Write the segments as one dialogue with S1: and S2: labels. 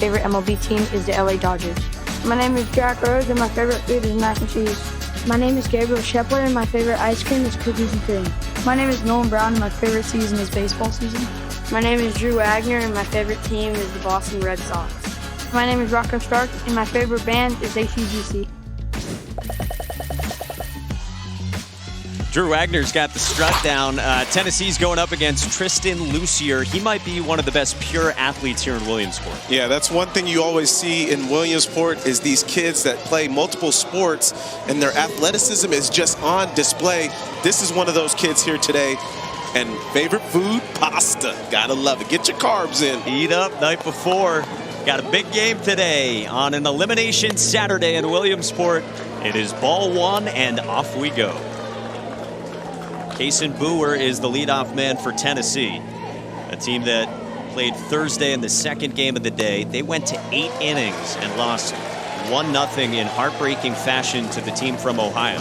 S1: favorite MLB team is the LA Dodgers.
S2: My name is Jack Rose, and my favorite food is mac and cheese.
S3: My name is Gabriel Shepler, and my favorite ice cream is cookies and cream.
S4: My name is Nolan Brown, and my favorite season is baseball season.
S5: My name is Drew Wagner, and my favorite team is the Boston Red Sox.
S2: My name is Rocco Stark, and my favorite band is AC/DC.
S6: Drew Wagner's got the strut down. Tennessee's going up against Tristan Lucier. He might be one of the best pure athletes here in Williamsport.
S7: Yeah, that's one thing you always see in Williamsport is these kids that play multiple sports and their athleticism is just on display. This is one of those kids here today. And favorite food, pasta. Gotta love it. Get your carbs in.
S6: Eat up night before. Got a big game today on an elimination Saturday in Williamsport. It is ball one and off we go. Kason Booher is the leadoff man for Tennessee, a team that played Thursday in the second game of the day. They went to 8 innings and lost 1-0 in heartbreaking fashion to the team from Ohio.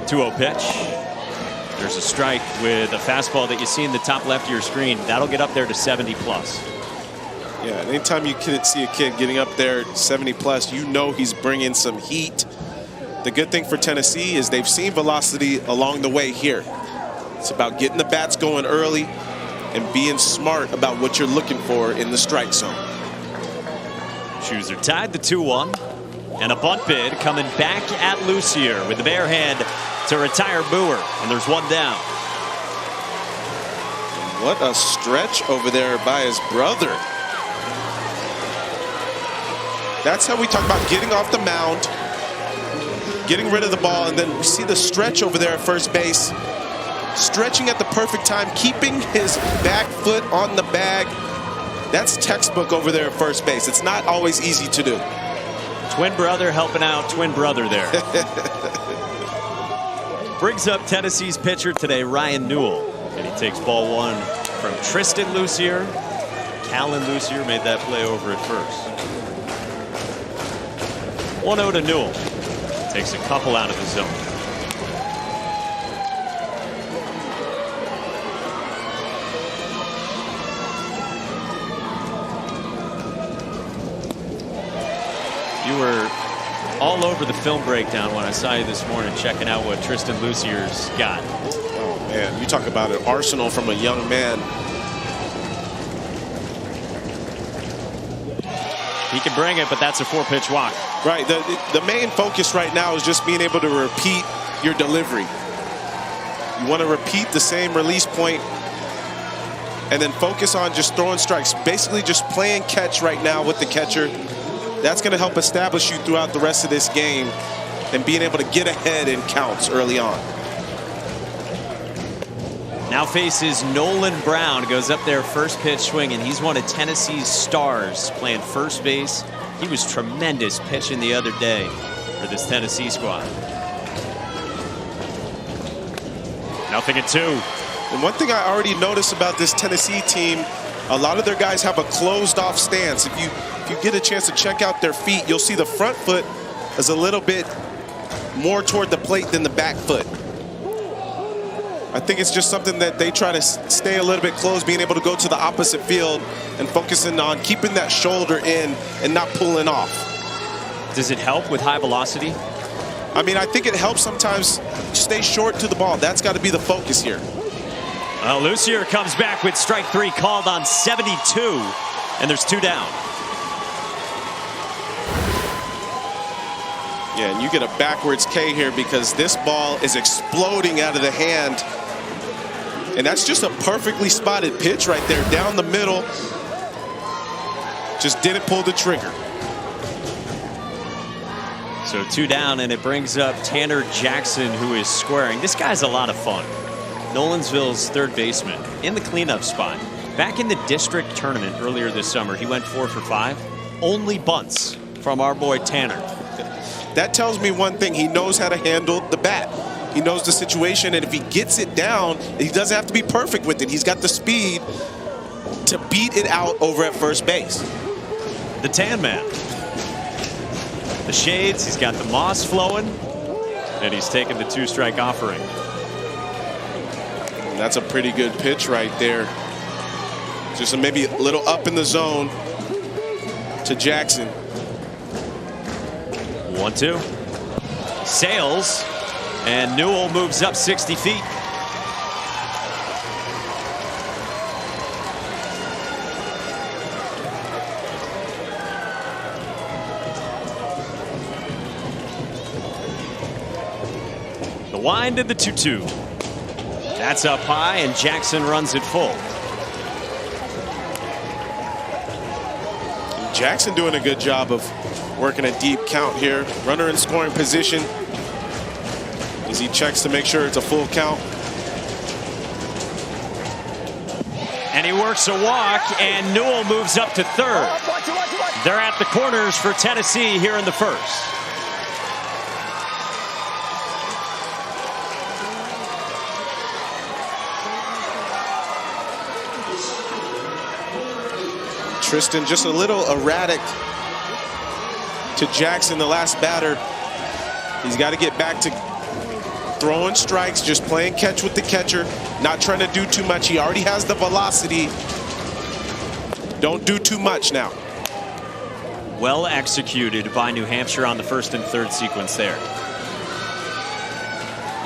S6: 2-0 pitch. There's a strike with a fastball that you see in the top left of your screen. That'll get up there to 70+.
S7: Yeah, anytime you can see a kid getting up there 70+, you know he's bringing some heat. The good thing for Tennessee is they've seen velocity along the way here. It's about getting the bats going early and being smart about what you're looking for in the strike zone.
S6: Shoes are tied, the 2-1. And a bunt bid coming back at Lucier with the bare hand to retire Booher. And there's one down.
S7: What a stretch over there by his brother. That's how we talk about getting off the mound, getting rid of the ball, and then we see the stretch over there at first base. Stretching at the perfect time, keeping his back foot on the bag. That's textbook over there at first base. It's not always easy to do.
S6: Twin brother helping out twin brother there. Brings up Tennessee's pitcher today, Ryan Newell. And he takes ball one from Tristan Lucier. Callan Lucier made that play over at first. 1-0 to Newell. Takes a couple out of the zone. You were all over the film breakdown when I saw you this morning checking out what Tristan Lucier's got.
S7: Oh man, you talk about an arsenal from a young man.
S6: He can bring it, but that's a 4-pitch walk.
S7: Right, the main focus right now is just being able to repeat your delivery. You want to repeat the same release point and then focus on just throwing strikes. Basically just playing catch right now with the catcher. That's going to help establish you throughout the rest of this game and being able to get ahead in counts early on.
S6: Now faces Nolan Brown, goes up there first pitch swing, and he's one of Tennessee's stars playing first base. He was tremendous pitching the other day for this Tennessee squad. 0-2.
S7: And one thing I already noticed about this Tennessee team, a lot of their guys have a closed off stance. If you get a chance to check out their feet, you'll see the front foot is a little bit more toward the plate than the back foot. I think it's just something that they try to stay a little bit close, being able to go to the opposite field and focusing on keeping that shoulder in and not pulling off.
S6: Does it help with high velocity?
S7: I mean, I think it helps sometimes stay short to the ball. That's got to be the focus here.
S6: Well, Lucier comes back with strike 3 called on 72, and there's 2 down.
S7: Yeah, and you get a backwards K here because this ball is exploding out of the hand. And that's just a perfectly spotted pitch right there down the middle. Just didn't pull the trigger.
S6: So 2 down, and it brings up Tanner Jackson, who is squaring. This guy's a lot of fun. Nolensville's third baseman in the cleanup spot. Back in the district tournament earlier this summer, he went 4 for 5. Only bunts from our boy Tanner.
S7: That tells me one thing. He knows how to handle the bat. He knows the situation, and if he gets it down, he doesn't have to be perfect with it. He's got the speed to beat it out over at first base.
S6: The Tan Man. The shades, he's got the moss flowing, and he's taking the 2-strike offering.
S7: And that's a pretty good pitch right there. Just maybe a little up in the zone to Jackson.
S6: 1-2. Sails, and Newell moves up 60 feet. The wind of the 2-2. That's up high, and Jackson runs it full.
S7: Jackson doing a good job of working a deep count here. Runner in scoring position as he checks to make sure it's a full count.
S6: And he works a walk, and Newell moves up to third. They're at the corners for Tennessee here in the first.
S7: Tristan just a little erratic to Jackson, the last batter. He's got to get back to throwing strikes, just playing catch with the catcher, not trying to do too much. He already has the velocity. Don't do too much now.
S6: Well executed by New Hampshire on the first and third sequence there.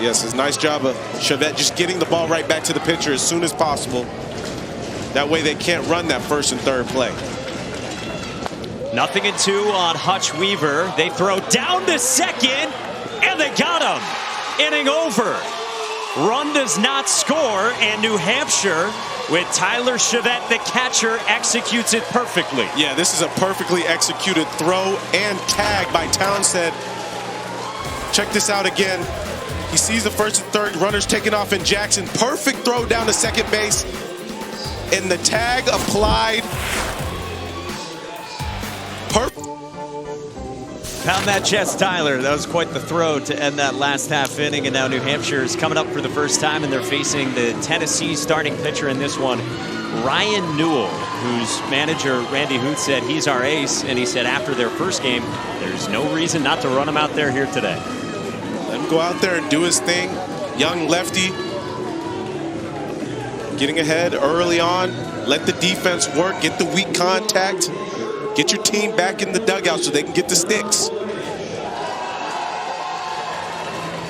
S7: Yes, it's a nice job of Chavette just getting the ball right back to the pitcher as soon as possible. That way they can't run that first and third play.
S6: 0-2 on Hutch Weaver. They throw down to second, and they got him. Inning over. Run does not score, and New Hampshire, with Tyler Chavette, the catcher, executes it perfectly.
S7: Yeah, this is a perfectly executed throw and tag by Townsend. Check this out again. He sees the first and third runners taking off, and Jackson, perfect throw down to second base. And the tag applied.
S6: Pound that chest, Tyler. That was quite the throw to end that last half inning. And now New Hampshire is coming up for the first time, and they're facing the Tennessee starting pitcher in this one, Ryan Newell, whose manager Randy Hoot said he's our ace. And he said after their first game, there's no reason not to run him out there here today.
S7: Let him go out there and do his thing. Young lefty. Getting ahead early on, let the defense work, get the weak contact, get your team back in the dugout so they can get the sticks.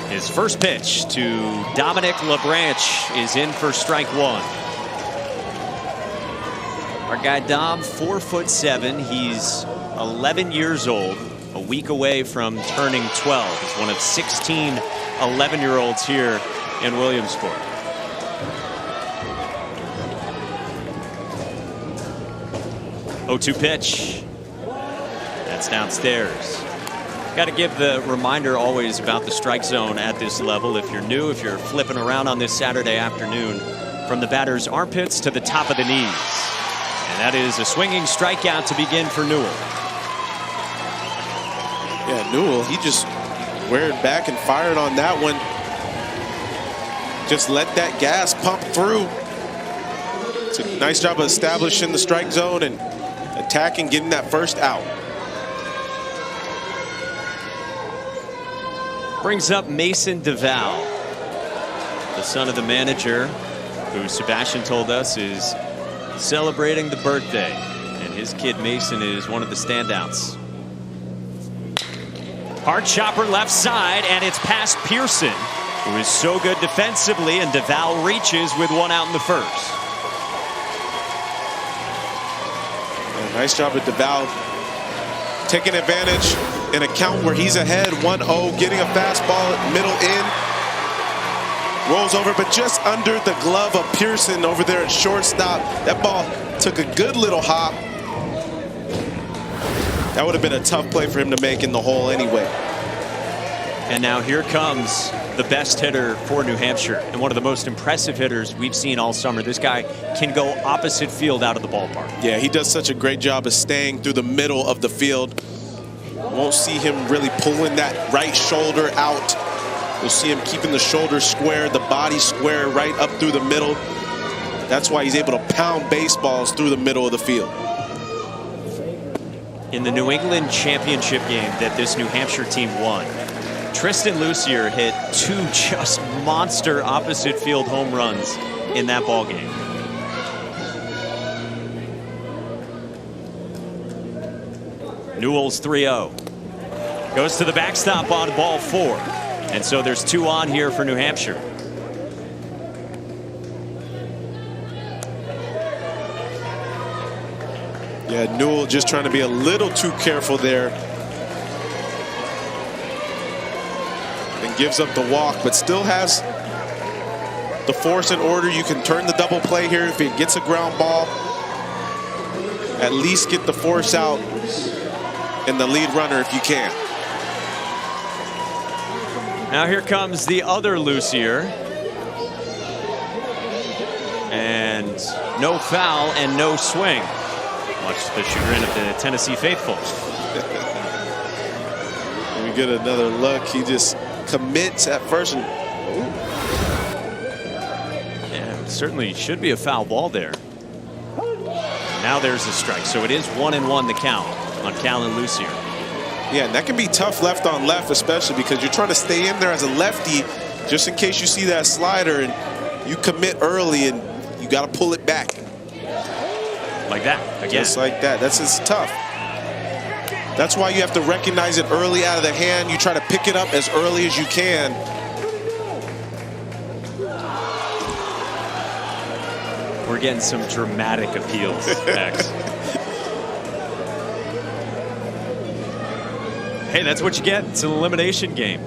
S6: His first pitch to Dominic LeBranch is in for strike one. Our guy Dom, 4'7". He's 11 years old, a week away from turning 12. He's one of 16 11-year-olds here in Williamsport. 0-2 pitch. That's downstairs. Got to give the reminder always about the strike zone at this level. If you're new, if you're flipping around on this Saturday afternoon, from the batter's armpits to the top of the knees. And that is a swinging strikeout to begin for Newell.
S7: Yeah, Newell, he just reared back and fired on that one. Just let that gas pump through. It's a nice job of establishing the strike zone and attacking, getting that first out.
S6: Brings up Mason DeVal, the son of the manager, who Sebastian told us is celebrating the birthday. And his kid Mason is one of the standouts. Hard chopper left side, and it's past Pearson, who is so good defensively, and DeVal reaches with one out in the first.
S7: Nice job of DeVal taking advantage in a count where he's ahead 1-0, getting a fastball middle in. Rolls over, but just under the glove of Pearson over there at shortstop. That ball took a good little hop. That would have been a tough play for him to make in the hole anyway.
S6: And now here comes the best hitter for New Hampshire and one of the most impressive hitters we've seen all summer. This guy can go opposite field out of the ballpark.
S7: Yeah, he does such a great job of staying through the middle of the field. Won't see him really pulling that right shoulder out. You'll see him keeping the shoulder square, the body square right up through the middle. That's why he's able to pound baseballs through the middle of the field.
S6: In the New England championship game that this New Hampshire team won, Tristan Lucier hit 2 just monster opposite field home runs in that ball game. Newell's 3-0. Goes to the backstop on ball 4. And so there's 2 on here for New Hampshire.
S7: Yeah, Newell just trying to be a little too careful there. And gives up the walk, but still has the force in order. You can turn the double play here if it gets a ground ball. At least get the force out in the lead runner if you can.
S6: Now here comes the other Lucier. And no foul and no swing. Much to the chagrin of the Tennessee faithful.
S7: We get another look. He just commits at first. And,
S6: yeah, certainly should be a foul ball there. Now there's a strike. So it is 1-1 the count on Callan Lucier.
S7: yeah, and that can be tough left on left, especially because you're trying to stay in there as a lefty just in case you see that slider and you commit early and you got to pull it back.
S6: Like that, again.
S7: Just like that. That's just tough. That's why you have to recognize it early out of the hand. You try to pick it up as early as you can.
S6: We're getting some dramatic appeals, X. Hey, that's what you get. It's an elimination game.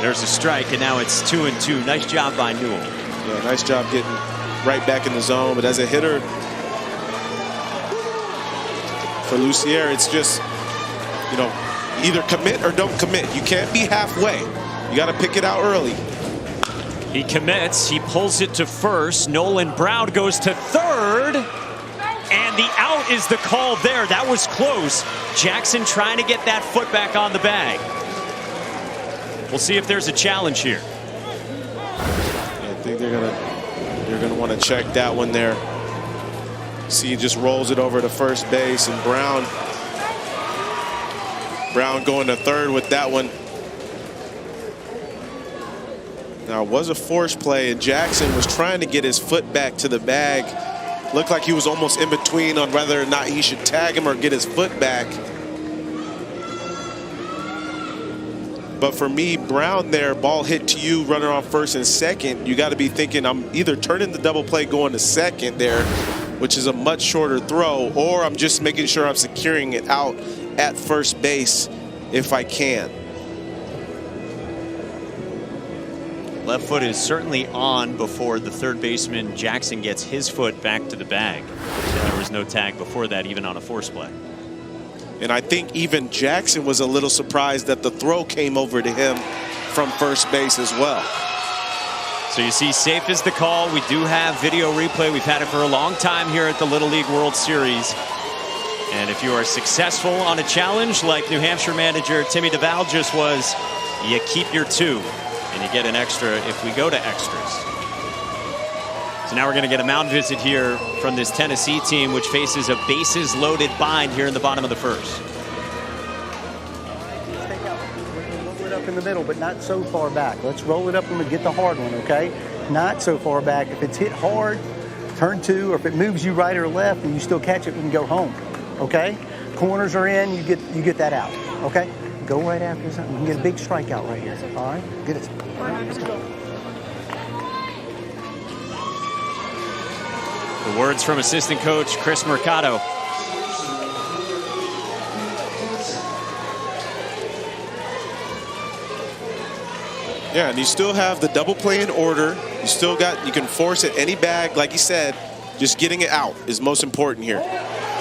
S6: There's a strike, and now it's 2-2. Nice job by Newell.
S7: Yeah, nice job getting right back in the zone. But as a hitter for Lucier, it's just, you know, either commit or don't commit. You can't be halfway. You got to pick it out early.
S6: He commits. He pulls it to first. Nolan Brown goes to third. And the out is the call there. That was close. Jackson trying to get that foot back on the bag. We'll see if there's a challenge here.
S7: I think they're gonna want to check that one there. See, he just rolls it over to first base, and Brown going to third with that one. Now, it was a force play, and Jackson was trying to get his foot back to the bag. Looked like he was almost in between on whether or not he should tag him or get his foot back. But for me, Brown there, ball hit to you, runner on first and second. You got to be thinking, I'm either turning the double play going to second there, which is a much shorter throw, or I'm just making sure I'm securing it out at first base if I can.
S6: Left foot is certainly on before the third baseman Jackson gets his foot back to the bag. There was no tag before that, even on a force play.
S7: And I think even Jackson was a little surprised that the throw came over to him from first base as well.
S6: So you see, safe is the call. We do have video replay. We've had it for a long time here at the Little League World Series. And if you are successful on a challenge like New Hampshire manager Timmy DeVal just was, you keep your 2. And you get an extra if we go to extras. So now we're going to get a mound visit here from this Tennessee team, which faces a bases loaded bind here in the bottom of the first.
S8: Take out. Roll it up in the middle, but not so far back. Let's roll it up and get the hard one, okay? Not so far back. If it's hit hard, turn 2, or if it moves you right or left and you still catch it, we can go home, okay? Corners are in, you get that out, okay? Go right after something. You can get a big strikeout right here. All right? Get it. All right, let's go.
S6: The words from assistant coach Chris Mercado.
S7: Yeah, and you still have the double play in order. You can force it any bag, like you said. Just getting it out is most important here.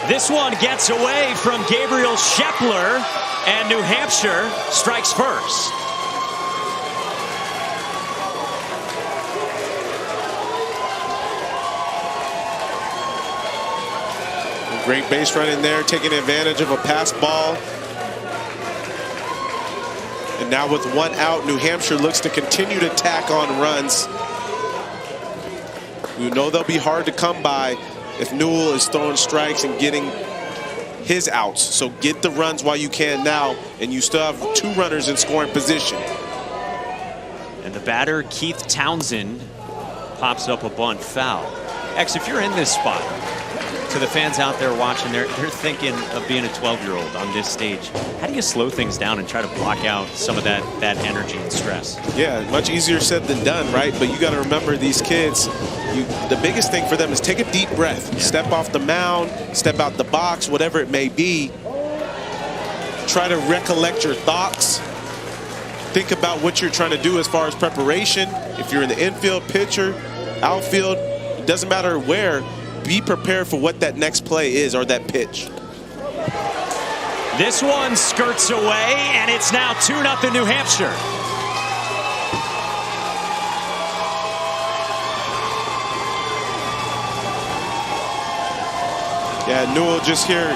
S6: This one gets away from Gabriel Shepler, and New Hampshire strikes first.
S7: Great base run in there, taking advantage of a pass ball. And now with 1 out, New Hampshire looks to continue to tack on runs. You know they'll be hard to come by if Newell is throwing strikes and getting his outs. So get the runs while you can now, and you still have 2 runners in scoring position.
S6: And the batter, Keith Townsend, pops up a bunt foul. X, if you're in this spot, to the fans out there watching, they're thinking of being a 12-year-old on this stage. How do you slow things down and try to block out some of that energy and stress?
S7: Yeah, much easier said than done, right? But you got to remember these kids, the biggest thing for them is take a deep breath. Yeah. Step off the mound, step out the box, whatever it may be. Try to recollect your thoughts. Think about what you're trying to do as far as preparation. If you're in the infield, pitcher, outfield, it doesn't matter where, be prepared for what that next play is or that pitch.
S6: This one skirts away, and it's now 2-0 New Hampshire.
S7: Yeah, Newell just here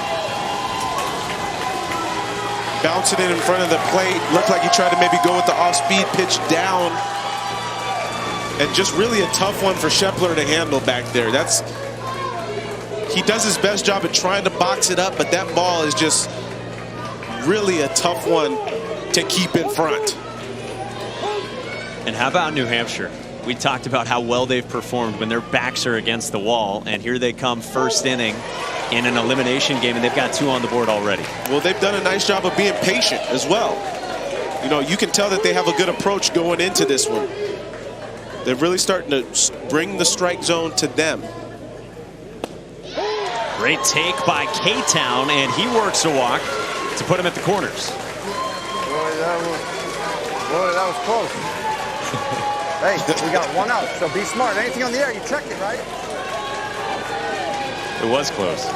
S7: bouncing it in front of the plate. Looked like he tried to maybe go with the off-speed pitch down. And just really a tough one for Shepler to handle back there. He does his best job at trying to box it up, but that ball is just really a tough one to keep in front.
S6: And how about New Hampshire? We talked about how well they've performed when their backs are against the wall, and here they come first inning in an elimination game, and they've got 2 on the board already.
S7: Well, they've done a nice job of being patient as well. You know, you can tell that they have a good approach going into this one. They're really starting to bring the strike zone to them.
S6: Great take by K-Town, and he works a walk to put him at the corners.
S9: Boy, that was close. Hey, we got 1 out, so be smart. Anything on the air, you checked it, right?
S6: It was close.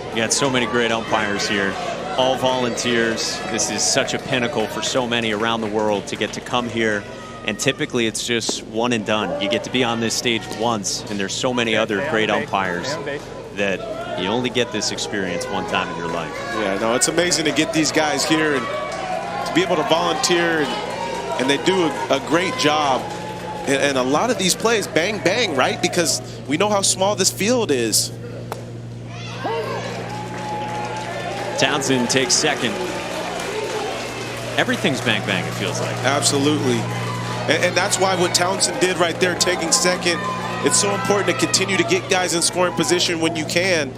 S6: You got so many great umpires here, all volunteers. This is such a pinnacle for so many around the world to get to come here. And typically it's just one and done. You get to be on this stage once, and there's so many other great umpires that you only get this experience one time in your life.
S7: Yeah, no, it's amazing to get these guys here and to be able to volunteer, and they do a great job. And a lot of these plays, bang, bang, right? Because we know how small this field is.
S6: Townsend takes second. Everything's bang, bang, it feels like.
S7: Absolutely. And that's why what Townsend did right there, taking second, it's so important to continue to get guys in scoring position when you can,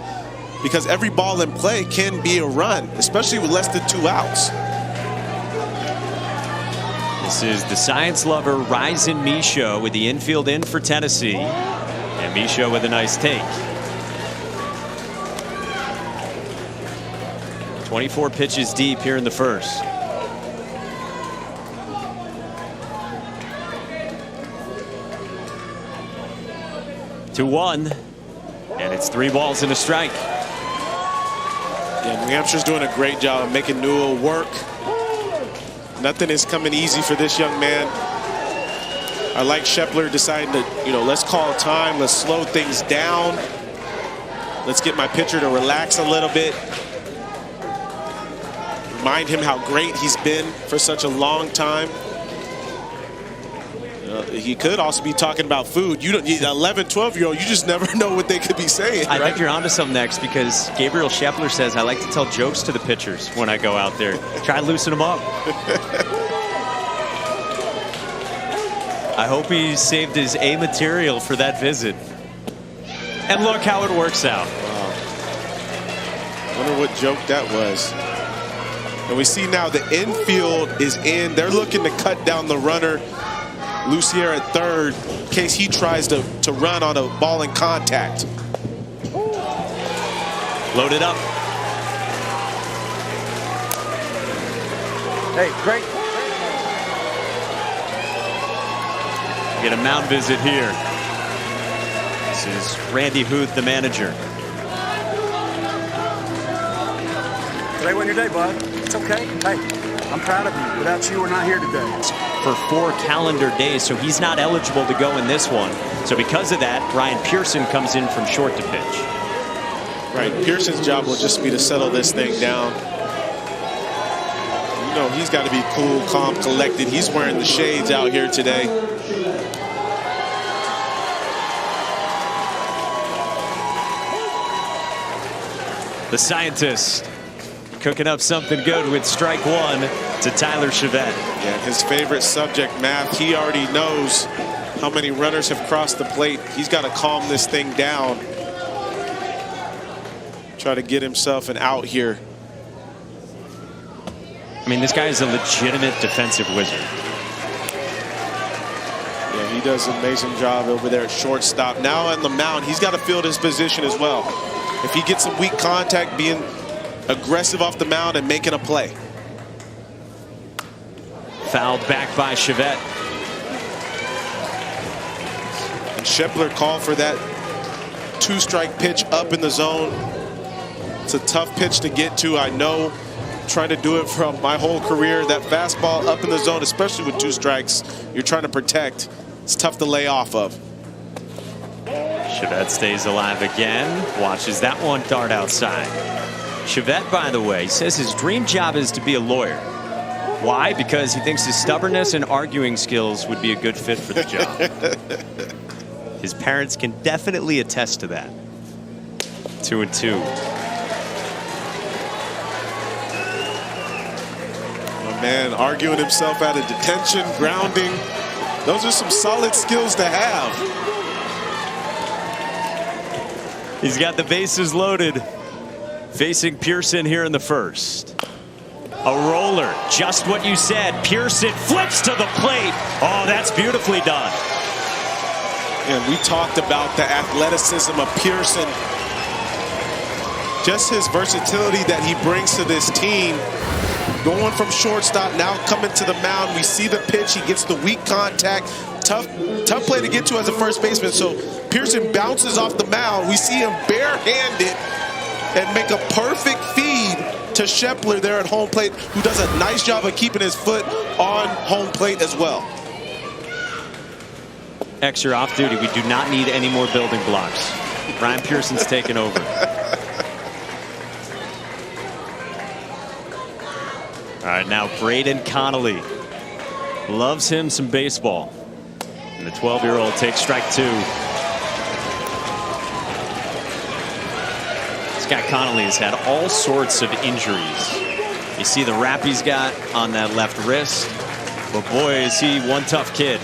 S7: because every ball in play can be a run, especially with less than 2 outs.
S6: This is the science lover Ryzen Michaud with the infield in for Tennessee. And Michaud with a nice take. 24 pitches deep here in the first. To 1, and it's 3 balls and a strike.
S7: Yeah, New Hampshire's doing a great job of making Newell work. Nothing is coming easy for this young man. I like Shepler deciding to, let's call time, let's slow things down. Let's get my pitcher to relax a little bit. Remind him how great he's been for such a long time. He could also be talking about food. 11, 12-year-old, you just never know what they could be saying.
S6: I think you're onto something next, because Gabriel Shepler says, I like to tell jokes to the pitchers when I go out there. Try to loosen them up. I hope he saved his A material for that visit. And look how it works out.
S7: Wow. Wonder what joke that was. And we see now the infield is in. They're looking to cut down the runner. Lucier at third in case he tries to run on a ball in contact.
S6: Loaded up.
S9: Hey, great.
S6: Get a mound visit here. This is Randy Huth, the manager.
S9: Today wasn't your day, bud. It's okay. Hey, I'm proud of you. Without you, we're not here today.
S6: For 4 calendar days, so he's not eligible to go in this one. So because of that, Ryan Pearson comes in from short to pitch.
S7: Right, Pearson's job will just be to settle this thing down. He's got to be cool, calm, collected. He's wearing the shades out here today.
S6: The scientist cooking up something good with strike one to Tyler Chevette.
S7: Yeah, his favorite subject, math. He already knows how many runners have crossed the plate. He's got to calm this thing down. Try to get himself an out here.
S6: I mean, this guy is a legitimate defensive wizard.
S7: Yeah, he does an amazing job over there at shortstop. Now on the mound, he's got to field his position as well. If he gets some weak contact, being aggressive off the mound and making a play.
S6: Fouled back by Chevette.
S7: And Shepler called for that 2-strike pitch up in the zone. It's a tough pitch to get to. I know, trying to do it from my whole career. That fastball up in the zone, especially with 2 strikes, you're trying to protect. It's tough to lay off of.
S6: Chevette stays alive again. Watches that one dart outside. Chevette, by the way, says his dream job is to be a lawyer. Why? Because he thinks his stubbornness and arguing skills would be a good fit for the job. His parents can definitely attest to that. 2-2.
S7: My man arguing himself out of detention, grounding. Those are some solid skills to have.
S6: He's got the bases loaded. Facing Pearson here in the first. A roller, just what you said. Pearson flips to the plate. Oh, that's beautifully done.
S7: And we talked about the athleticism of Pearson. Just his versatility that he brings to this team. Going from shortstop, now coming to the mound. We see the pitch, he gets the weak contact. Tough play to get to as a first baseman. So Pearson bounces off the mound. We see him barehanded and make a perfect feed to Shepler there at home plate, who does a nice job of keeping his foot on home plate as well.
S6: X, you're off duty. We do not need any more building blocks. Ryan Pearson's taken over. All right, now Braden Connelly. Loves him some baseball. And the 12-year-old takes strike 2. This guy Connelly has had all sorts of injuries. You see the wrap he's got on that left wrist. But boy, is he one tough kid.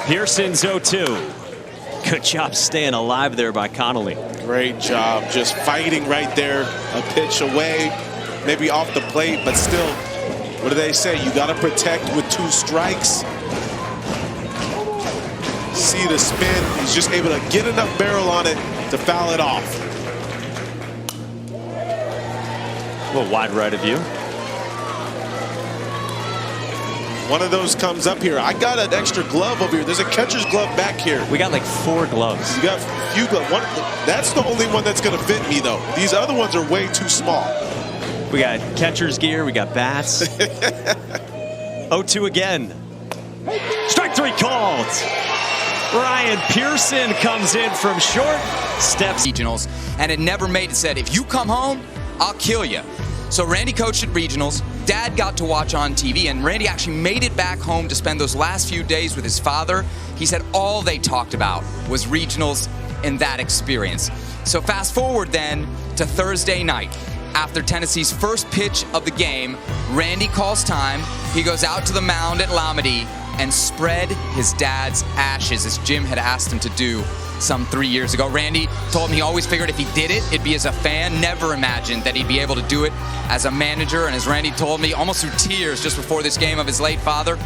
S6: Pearson's 0-2. Good job staying alive there by Connelly.
S7: Great job, just fighting right there. A pitch away, maybe off the plate, but still, what do they say? You got to protect with 2 strikes. See the spin. He's just able to get enough barrel on it to foul it off.
S6: A little wide right of you.
S7: One of those comes up here. I got an extra glove over here. There's a catcher's glove back here.
S6: We got like 4 gloves.
S7: You got a few gloves. That's the only one that's going to fit me, though. These other ones are way too small.
S6: We got catcher's gear. We got bats. 0-2 again. Strike 3 called. Ryan Pearson comes in from short. Steps.
S10: Regionals, and it never made it. Said, if you come home, I'll kill you. So Randy coached at regionals. Dad got to watch on TV, and Randy actually made it back home to spend those last few days with his father. He said all they talked about was regionals and that experience. So fast forward then to Thursday night. After Tennessee's first pitch of the game, Randy calls time. He goes out to the mound at Lamedy and spread his dad's ashes, as Jim had asked him to do some 3 years ago. Randy told me he always figured if he did it, it'd be as a fan. Never imagined that he'd be able to do it as a manager. And as Randy told me, almost through tears just before this game of his late father,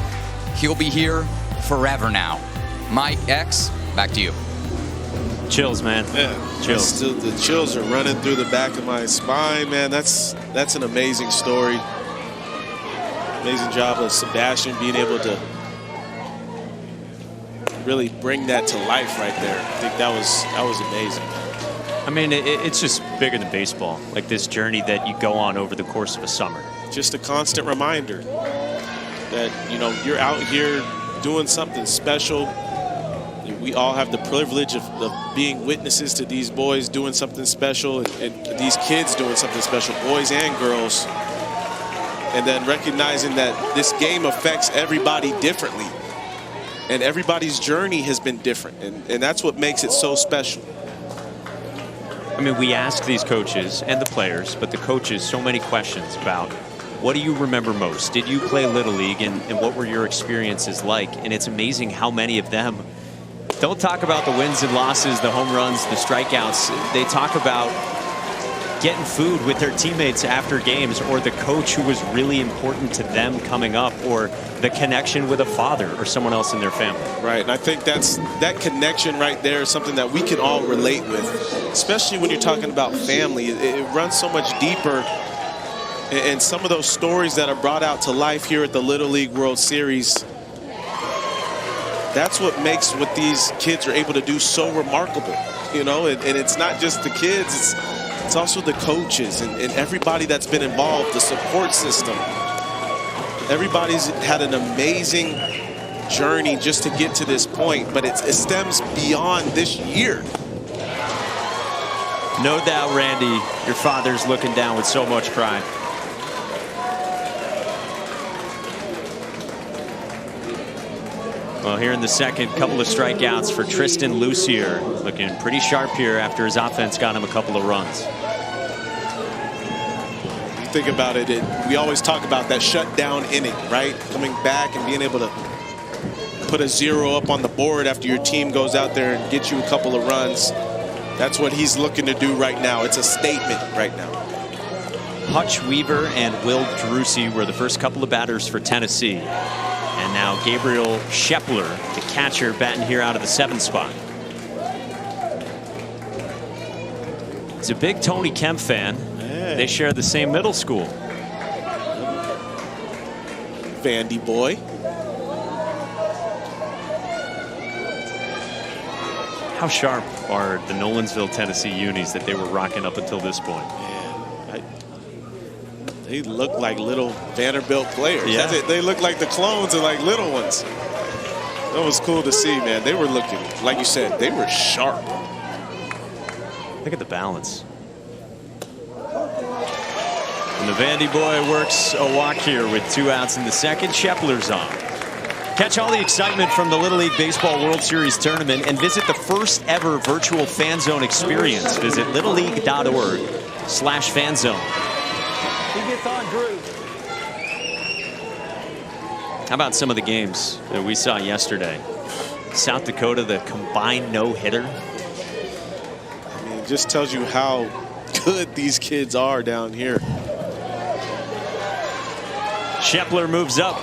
S10: he'll be here forever now. Mike, X, back to you.
S6: Chills, man.
S7: Yeah,
S6: chills.
S7: Still, the chills are running through the back of my spine, man. That's an amazing story. Amazing job of Sebastian being able to really bring that to life right there. I think that was amazing.
S6: I mean, it's just bigger than baseball. Like this journey that you go on over the course of a summer.
S7: Just a constant reminder that, you know, you're out here doing something special. We all have the privilege of being witnesses to these boys doing something special and these kids doing something special, boys and girls. And then recognizing that this game affects everybody differently. And everybody's journey has been different. And that's what makes it so special.
S6: I mean, we ask these coaches and the players, but the coaches, so many questions about what do you remember most? Did you play Little League, and what were your experiences like? And it's amazing how many of them don't talk about the wins and losses, the home runs, the strikeouts. They talk about getting food with their teammates after games, or the coach who was really important to them coming up, or the connection with a father or someone else in their family.
S7: Right, and I think that connection right there is something that we can all relate with, especially when you're talking about family. It runs so much deeper, and some of those stories that are brought out to life here at the Little League World Series, that's what makes what these kids are able to do so remarkable, you know. And it's not just the kids, it's also the coaches and everybody that's been involved, the support system. Everybody's had an amazing journey just to get to this point, but it stems beyond this year.
S6: No doubt, Randy, your father's looking down with so much pride. Well, here in the second, couple of strikeouts for Tristan Lucier. Looking pretty sharp here after his offense got him a couple of runs.
S7: You think about it, we always talk about that shutdown inning, right? Coming back and being able to put a 0 up on the board after your team goes out there and gets you a couple of runs. That's what he's looking to do right now. It's a statement right now.
S6: Hutch Weaver and Will Drucy were the first couple of batters for Tennessee. And now Gabriel Shepler, the catcher, batting here out of the 7th spot. He's a big Tony Kemp fan. Hey. They share the same middle school.
S7: Vandy boy.
S6: How sharp are the Nolansville, Tennessee unis that they were rocking up until this point?
S7: They look like little Vanderbilt players.
S6: Yeah.
S7: They look like the clones and like little ones. That was cool to see, man. They were looking, like you said, they were sharp.
S6: Look at the balance. And the Vandy boy works a walk here with 2 outs in the second. Shepler's on. Catch all the excitement from the Little League Baseball World Series tournament and visit the first ever virtual fan zone experience. Visit littleleague.org/fanzone.
S9: He gets on Drew.
S6: How about some of the games that we saw yesterday? South Dakota, the combined no-hitter.
S7: I mean, it just tells you how good these kids are down here.
S6: Shepler moves up.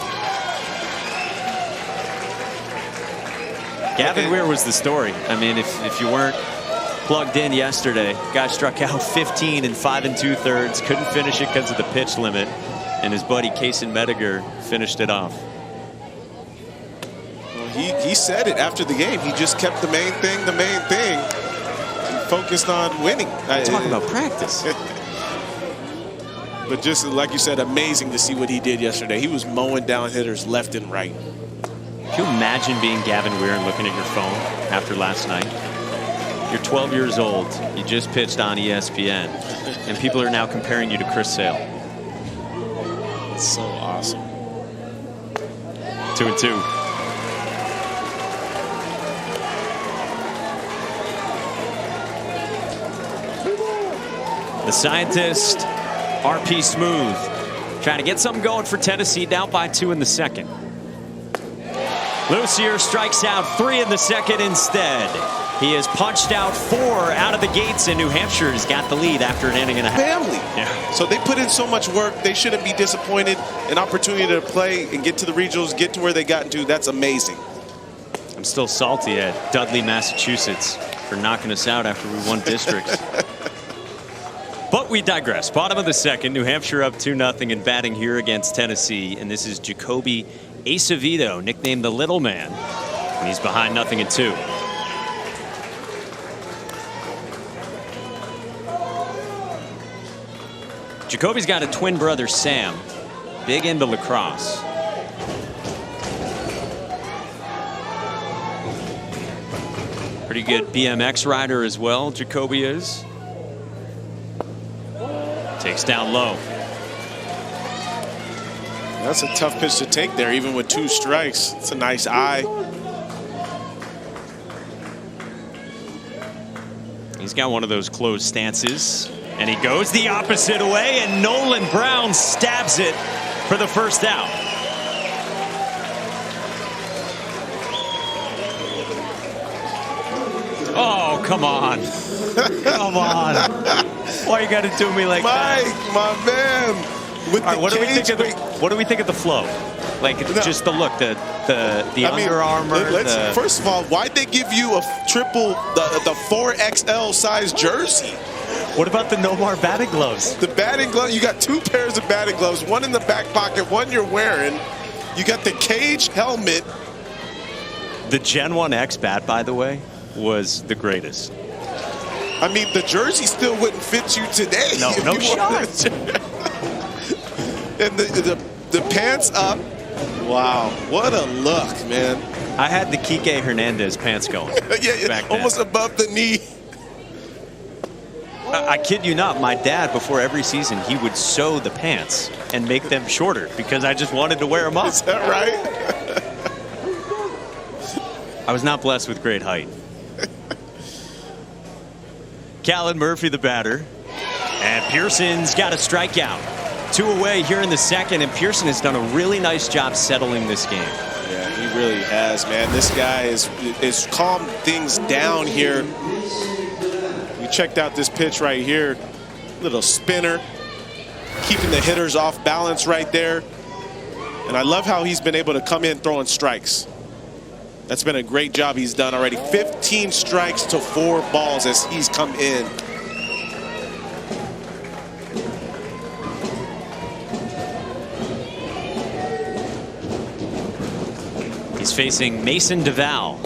S6: Gavin Weir was the story. I mean, if you weren't plugged in yesterday, guy struck out 15 in 5 2/3. Couldn't finish it because of the pitch limit, and his buddy Kaysen Mediger finished it off.
S7: Well, he said it after the game. He just kept the main thing, and focused on winning.
S6: Talking about practice.
S7: But just like you said, amazing to see what he did yesterday. He was mowing down hitters left and right.
S6: Can you imagine being Gavin Weir and looking at your phone after last night? You're 12 years old. You just pitched on ESPN, and people are now comparing you to Chris Sale.
S7: It's so awesome.
S6: 2-2. The scientist, RP Smooth, trying to get something going for Tennessee, down by 2 in the second. Lucier strikes out 3 in the second instead. He has punched out 4 out of the gates, and New Hampshire has got the lead after an inning and a half.
S7: Family.
S6: Yeah.
S7: So they put in so much work. They shouldn't be disappointed. An opportunity to play and get to the regionals, get to where they got into. That's amazing.
S6: I'm still salty at Dudley, Massachusetts for knocking us out after we won districts. But we digress. Bottom of the second, New Hampshire up 2-0 and batting here against Tennessee. And this is Jacoby Acevedo, nicknamed the Little Man. And he's behind 0-2. Jacoby's got a twin brother, Sam, big into lacrosse. Pretty good BMX rider as well, Jacoby is. Takes down low.
S7: That's a tough pitch to take there, even with 2 strikes. It's a nice eye.
S6: He's got one of those closed stances, and he goes the opposite way, and Nolan Brown stabs it for the first out. Oh, come on. Come on. Why you got to do me like that?
S7: Mike, my man. With
S6: All right, what do we think of the flow? Like just the look, the Under Armour.
S7: First of all, why'd they give you a triple, the 4XL size jersey?
S6: What about the Nomar batting gloves?
S7: The batting glove, you got 2 pairs of batting gloves, one in the back pocket, one you're wearing. You got the cage helmet.
S6: The Gen 1X bat, by the way, was the greatest.
S7: I mean, the jersey still wouldn't fit you today.
S6: No shot.
S7: And the pants up. Wow, what a look, man.
S6: I had the Kike Hernandez pants going.
S7: Yeah, almost above the knee.
S6: I kid you not, my dad, before every season, he would sew the pants and make them shorter because I just wanted to wear them up.
S7: Is that right?
S6: I was not blessed with great height. Callan Murphy, the batter. And Pearson's got a strikeout. 2 away here in the second, and Pearson has done a really nice job settling this game.
S7: Yeah, he really has, man. This guy is calmed things down here. We checked out this pitch right here. Little spinner. Keeping the hitters off balance right there. And I love how he's been able to come in throwing strikes. That's been a great job he's done already. 15 strikes to 4 balls as he's come in.
S6: He's facing Mason DeVal,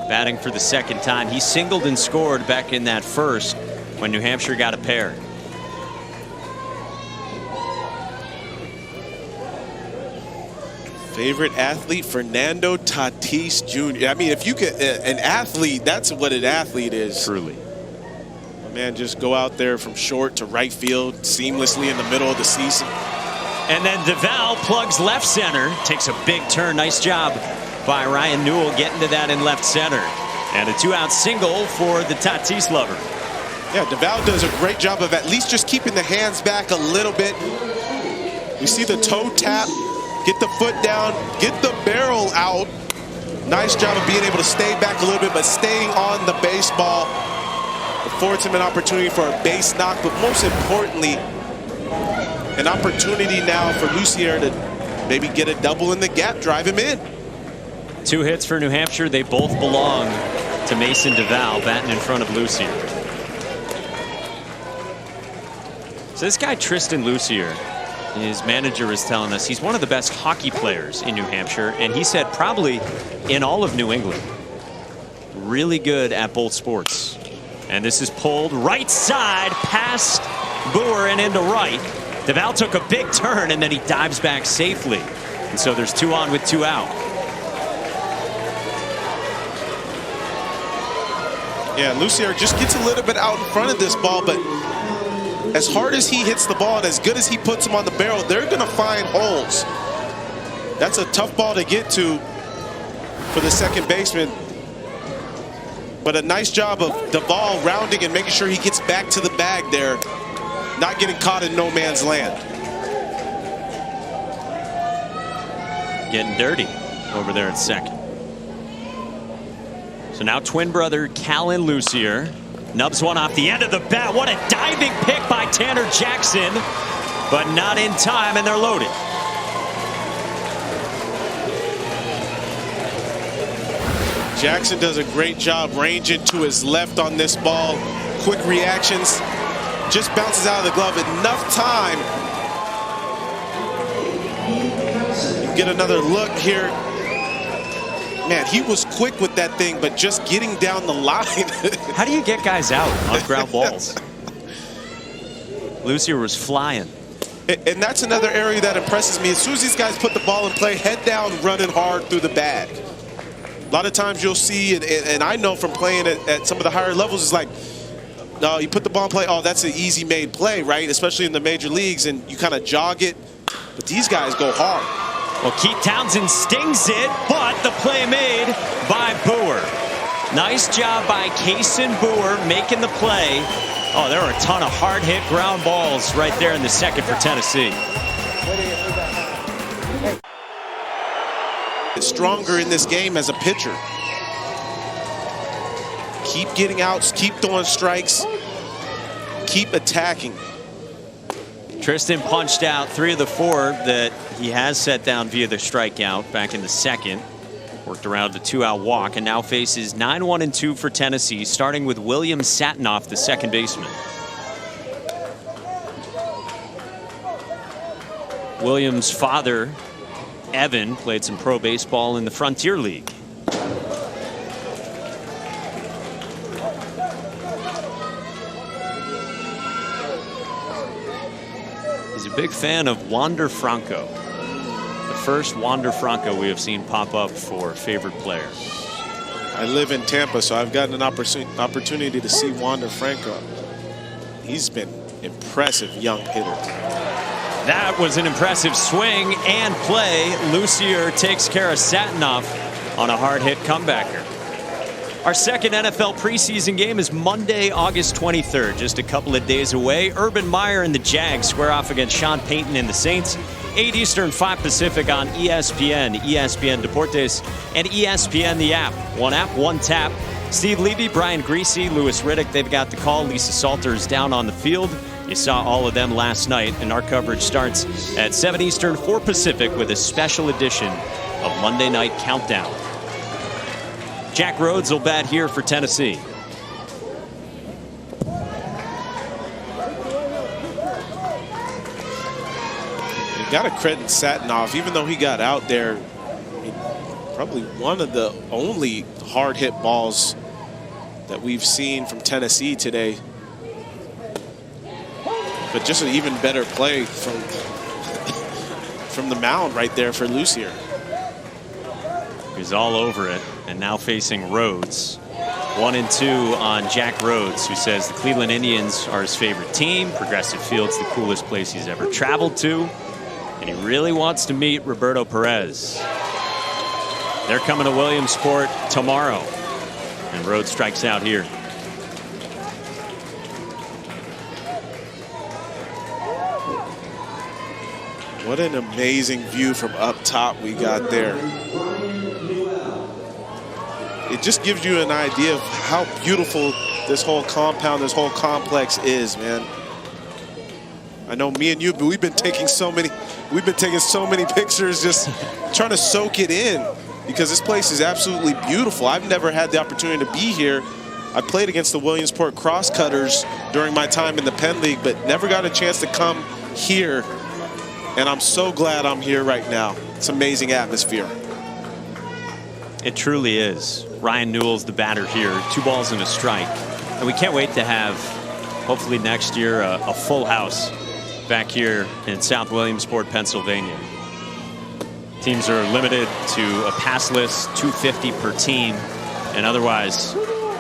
S6: batting for the second time. He singled and scored back in that first when New Hampshire got a pair.
S7: Favorite athlete, Fernando Tatis Jr. I mean, if you get an athlete, that's what an athlete is.
S6: Truly.
S7: My man just go out there from short to right field seamlessly in the middle of the season.
S6: And then DeVal plugs left center, takes a big turn. Nice job by Ryan Newell getting to that in left center. And a 2-out single for the Tatis lover.
S7: Yeah, DeVal does a great job of at least just keeping the hands back a little bit. We see the toe tap, get the foot down, get the barrel out. Nice job of being able to stay back a little bit, but staying on the baseball affords him an opportunity for a base knock, but most importantly, an opportunity now for Lucier to maybe get a double in the gap, drive him in.
S6: 2 hits for New Hampshire. They both belong to Mason DeVal, batting in front of Lucier. So this guy, Tristan Lucier, his manager is telling us he's one of the best hockey players in New Hampshire, and he said probably in all of New England. Really good at both sports. And this is pulled right side past Boer and into right. DeVal took a big turn, and then he dives back safely. And so there's 2 on with 2 out.
S7: Yeah, Lucier just gets a little bit out in front of this ball, but as hard as he hits the ball and as good as he puts them on the barrel, they're going to find holes. That's a tough ball to get to for the second baseman. But a nice job of the ball rounding and making sure he gets back to the bag there, not getting caught in no man's land.
S6: Getting dirty over there at second. So now twin brother Callan Lucier nubs one off the end of the bat. What a diving pick by Tanner Jackson, but not in time, and they're loaded.
S7: Jackson does a great job ranging to his left on this ball. Quick reactions, just bounces out of the glove. Enough time. Get another look here. Man, he was quick with that thing, but just getting down the line.
S6: How do you get guys out on ground balls? Lucier was flying.
S7: And that's another area that impresses me. As soon as these guys put the ball in play, head down, running hard through the bag. A lot of times you'll see, and I know from playing at some of the higher levels, it's like, no, you put the ball in play, oh, that's an easy made play, right? Especially in the major leagues, and you kind of jog it. But these guys go hard.
S6: Well, Keith Townsend stings it, but the play made by Boer. Nice job by Kaysen Boer making the play. Oh, there were a ton of hard-hit ground balls right there in the second for Tennessee.
S7: Stronger in this game as a pitcher. Keep getting outs, keep throwing strikes, keep attacking.
S6: Tristan punched out 3 of the 4 that he has set down via the strikeout back in the second. Worked around the 2-out walk and now faces 9-1-2 for Tennessee, starting with William Satinoff, the second baseman. Williams' father, Evan, played some pro baseball in the Frontier League. He's a big fan of Wander Franco. The first Wander Franco we have seen pop up for favorite player.
S7: I live in Tampa, so I've gotten an opportunity to see Wander Franco. He's been impressive young hitter.
S6: That was an impressive swing and play. Lucier takes care of Satinoff on a hard hit comebacker. Our second NFL preseason game is Monday, August 23rd, just a couple of days away. Urban Meyer and the Jags square off against Sean Payton and the Saints. 8 Eastern, 5 Pacific on ESPN, ESPN Deportes, and ESPN the app. One app, one tap. Steve Levy, Brian Greasy, Louis Riddick, they've got the call. Lisa Salters down on the field. You saw all of them last night, and our coverage starts at 7 Eastern, 4 Pacific with a special edition of Monday Night Countdown. Jack Rhodes will bat here for Tennessee.
S7: You got to credit Satinoff, even though he got out there, probably one of the only hard hit balls that we've seen from Tennessee today. But just an even better play from the mound right there for Lucier.
S6: He's all over it, and now facing Rhodes. 1-2 on Jack Rhodes, who says the Cleveland Indians are his favorite team. Progressive Field's the coolest place he's ever traveled to, and he really wants to meet Roberto Perez. They're coming to Williamsport tomorrow, and Rhodes strikes out here.
S7: What an amazing view from up top we got there. It just gives you an idea of how beautiful this whole compound, this whole complex is, man. I know me and you, but we've been taking so many pictures just trying to soak it in because this place is absolutely beautiful. I've never had the opportunity to be here. I played against the Williamsport Crosscutters during my time in the Penn League, but never got a chance to come here. And I'm so glad I'm here right now. It's amazing atmosphere.
S6: It truly is. Ryan Newell's the batter here. 2 balls and a strike. And we can't wait to have, hopefully next year, a full house back here in South Williamsport, Pennsylvania. Teams are limited to a passless 250 per team. And otherwise,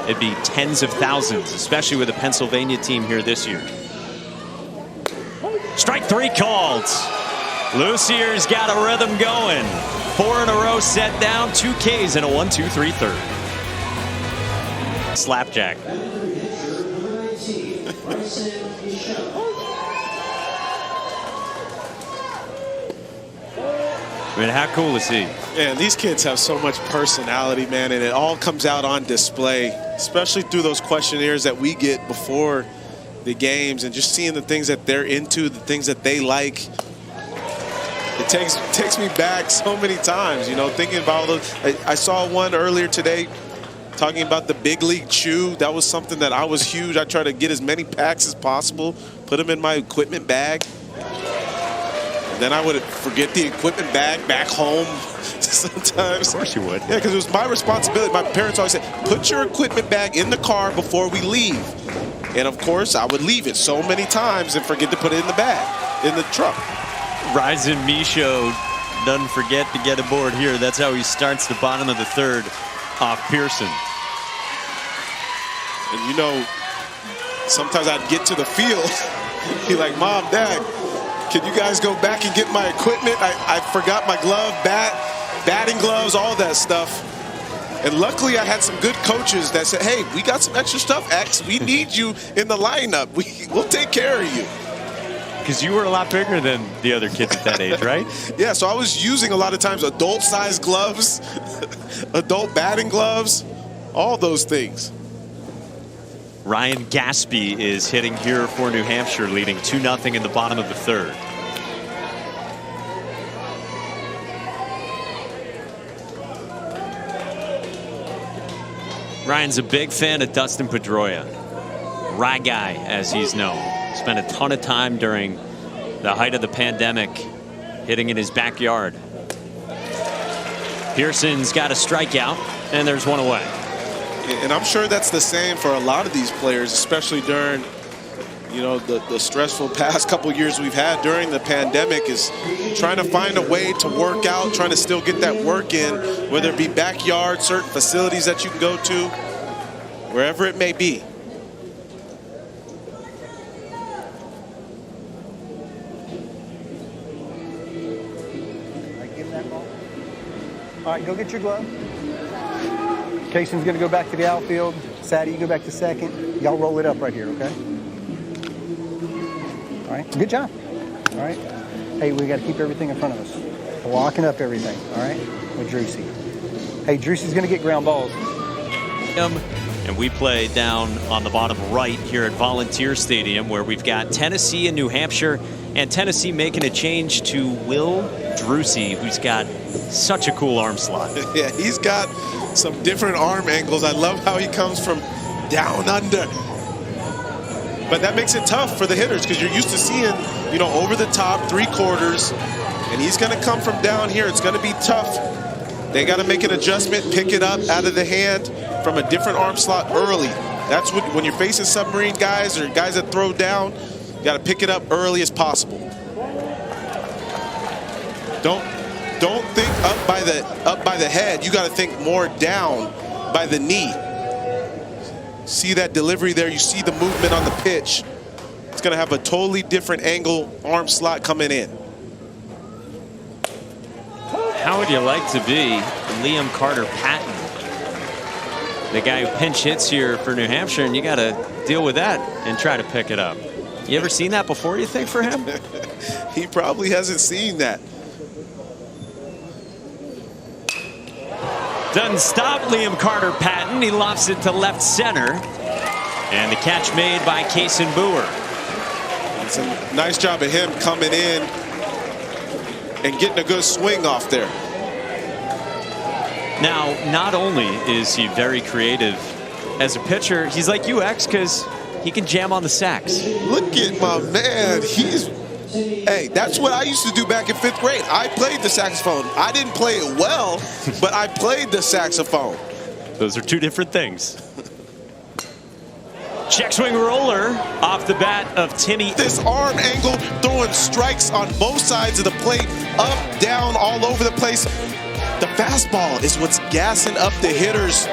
S6: it'd be tens of thousands, especially with a Pennsylvania team here this year. Strike 3 called. Lucier's got a rhythm going. 4 in a row set down, 2 Ks and a 1-2-3 third. Slapjack.
S7: I
S6: mean, how cool is he?
S7: Man, these kids have so much personality, man, and it all comes out on display, especially through those questionnaires that we get before the games and just seeing the things that they're into, the things that they like. It takes me back so many times, you know, thinking about all those. I saw one earlier today talking about the Big League Chew. That was something that I was huge. I try to get as many packs as possible, put them in my equipment bag. And then I would forget the equipment bag back home sometimes.
S6: Of course you would.
S7: Yeah, because it was my responsibility. My parents always said, put your equipment bag in the car before we leave. And of course, I would leave it so many times and forget to put it in the bag, in the truck.
S6: Ryzen Michaud doesn't forget to get aboard here. That's how he starts the bottom of the third off Pearson.
S7: And you know, sometimes I'd get to the field, be like, Mom, Dad, can you guys go back and get my equipment? I forgot my glove, batting gloves, all that stuff. And luckily, I had some good coaches that said, hey, we got some extra stuff, X. We need you in the lineup. We'll take care of you.
S6: Because you were a lot bigger than the other kids at that age, right?
S7: Yeah, so I was using a lot of times adult-sized gloves, adult batting gloves, all those things.
S6: Ryan Gaspy is hitting here for New Hampshire, leading 2-0 in the bottom of the third. Ryan's a big fan of Dustin Pedroia. Rye guy, as he's known. Spent a ton of time during the height of the pandemic hitting in his backyard. Pearson's got a strikeout, and there's one away.
S7: And I'm sure that's the same for a lot of these players, especially during, you know, the stressful past couple years we've had during the pandemic, is trying to find a way to work out, trying to still get that work in, whether it be backyard, certain facilities that you can go to, wherever it may be.
S8: All right, go get your glove. Cason's going to go back to the outfield. Sadie, you go back to second. Y'all roll it up right here, okay? All right, good job. All right. Hey, we got to keep everything in front of us. Blocking up everything, all right, with Drusy. Hey, Drusy's going to get ground balls.
S6: And we play down on the bottom right here at Volunteer Stadium, where we've got Tennessee and New Hampshire, and Tennessee making a change to Will Drusy, who's got such a cool arm slot.
S7: Yeah, he's got some different arm angles. I love how he comes from down under. But that makes it tough for the hitters, because you're used to seeing, you know, over the top, 3/4, and he's going to come from down here. It's going to be tough. They got to make an adjustment, pick it up out of the hand from a different arm slot early. That's what, when you're facing submarine guys or guys that throw down, you got to pick it up early as possible. Don't think up by the head. You got to think more down by the knee. See that delivery there? You see the movement on the pitch. It's going to have a totally different angle arm slot coming in.
S6: How would you like to be Liam Carter-Patton, the guy who pinch hits here for New Hampshire, and you got to deal with that and try to pick it up? You ever seen that before, you think, for him?
S7: He probably hasn't seen that.
S6: Doesn't stop Liam Carter-Patton. He lofts it to left center. And the catch made by Kason Boer.
S7: It's a nice job of him coming in and getting a good swing off there.
S6: Now, not only is he very creative as a pitcher, he's like you, X, because he can jam on the sax.
S7: Look at my man. Hey, that's what I used to do back in 5th grade. I played the saxophone. I didn't play it well, but I played the saxophone.
S6: Those are two different things. Check swing roller off the bat of Timmy.
S7: This arm angle, throwing strikes on both sides of the plate, up, down, all over the place. The fastball is what's gassing up the hitters.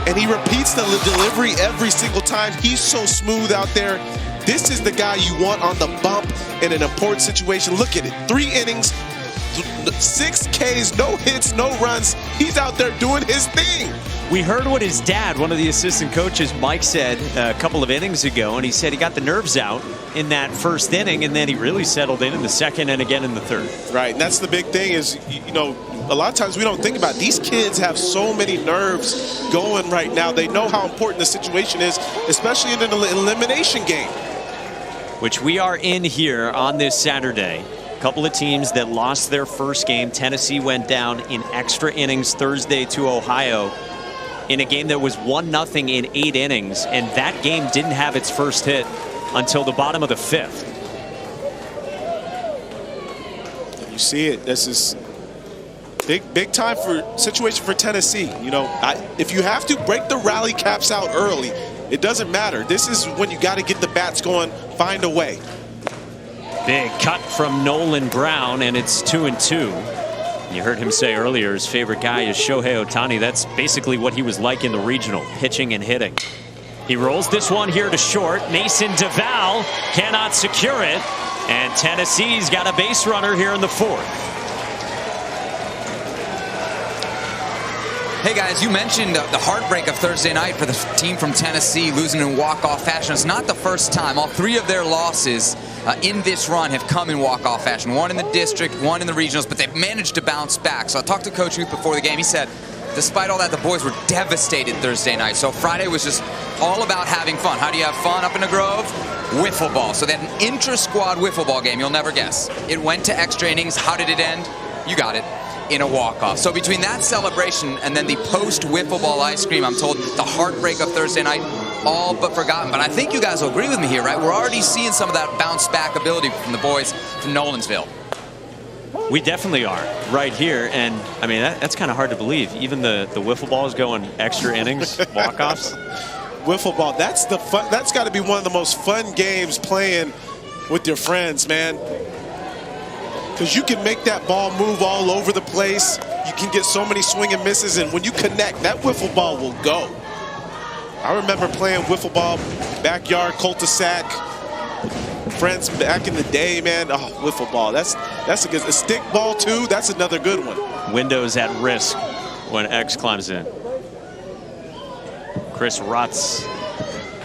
S7: And he repeats the delivery every single time. He's so smooth out there. This is the guy you want on the bump in an important situation. Look at it. 3 innings, 6 Ks, no hits, no runs. He's out there doing his thing.
S6: We heard what his dad, one of the assistant coaches, Mike, said a couple of innings ago, and he said he got the nerves out in that first inning, and then he really settled in the second and again in the third.
S7: Right, and that's the big thing is, you know, a lot of times we don't think about it. These kids have so many nerves going right now. They know how important the situation is, especially in an elimination game.
S6: Which we are in here on this Saturday. A couple of teams that lost their first game. Tennessee went down in extra innings Thursday to Ohio in a game that was 1-0 in 8 innings, and that game didn't have its first hit until the bottom of the 5th.
S7: You see it. This is big time for situation for Tennessee. You know, if you have to break the rally caps out early, it doesn't matter. This is when you got to get the bats going, find a way.
S6: Big cut from Nolan Brown, and it's 2-2. You heard him say earlier his favorite guy is Shohei Ohtani. That's basically what he was like in the regional, pitching and hitting. He rolls this one here to short. Mason DeVal cannot secure it, and Tennessee's got a base runner here in the 4th.
S10: Hey guys, you mentioned the heartbreak of Thursday night for the team from Tennessee losing in walk-off fashion. It's not the first time. All 3 of their losses in this run have come in walk-off fashion. 1 in the district, 1 in the regionals, but they've managed to bounce back. So I talked to Coach Huth before the game. He said, despite all that, the boys were devastated Thursday night. So Friday was just all about having fun. How do you have fun up in the Grove? Wiffle ball. So they had an intra-squad wiffle ball game. You'll never guess. It went to extra innings. How did it end? You got it. In a walk-off. So between that celebration and then the post-wiffle ball ice cream, I'm told the heartbreak of Thursday night, all but forgotten. But I think you guys will agree with me here, right? We're already seeing some of that bounce-back ability from the boys from Nolansville.
S6: We definitely are right here, and I mean that's kind of hard to believe. Even the wiffle ball is going extra innings, walk-offs.
S7: Wiffle ball, that's the fun. That's got to be one of the most fun games playing with your friends, man. Because you can make that ball move all over the place. You can get so many swing and misses, and when you connect, that wiffle ball will go. I remember playing wiffle ball, backyard, cul-de-sac. Friends back in the day, man. Oh, wiffle ball. That's a good. A stick ball too. That's another good one.
S6: Windows at risk when X climbs in. Chris Rutz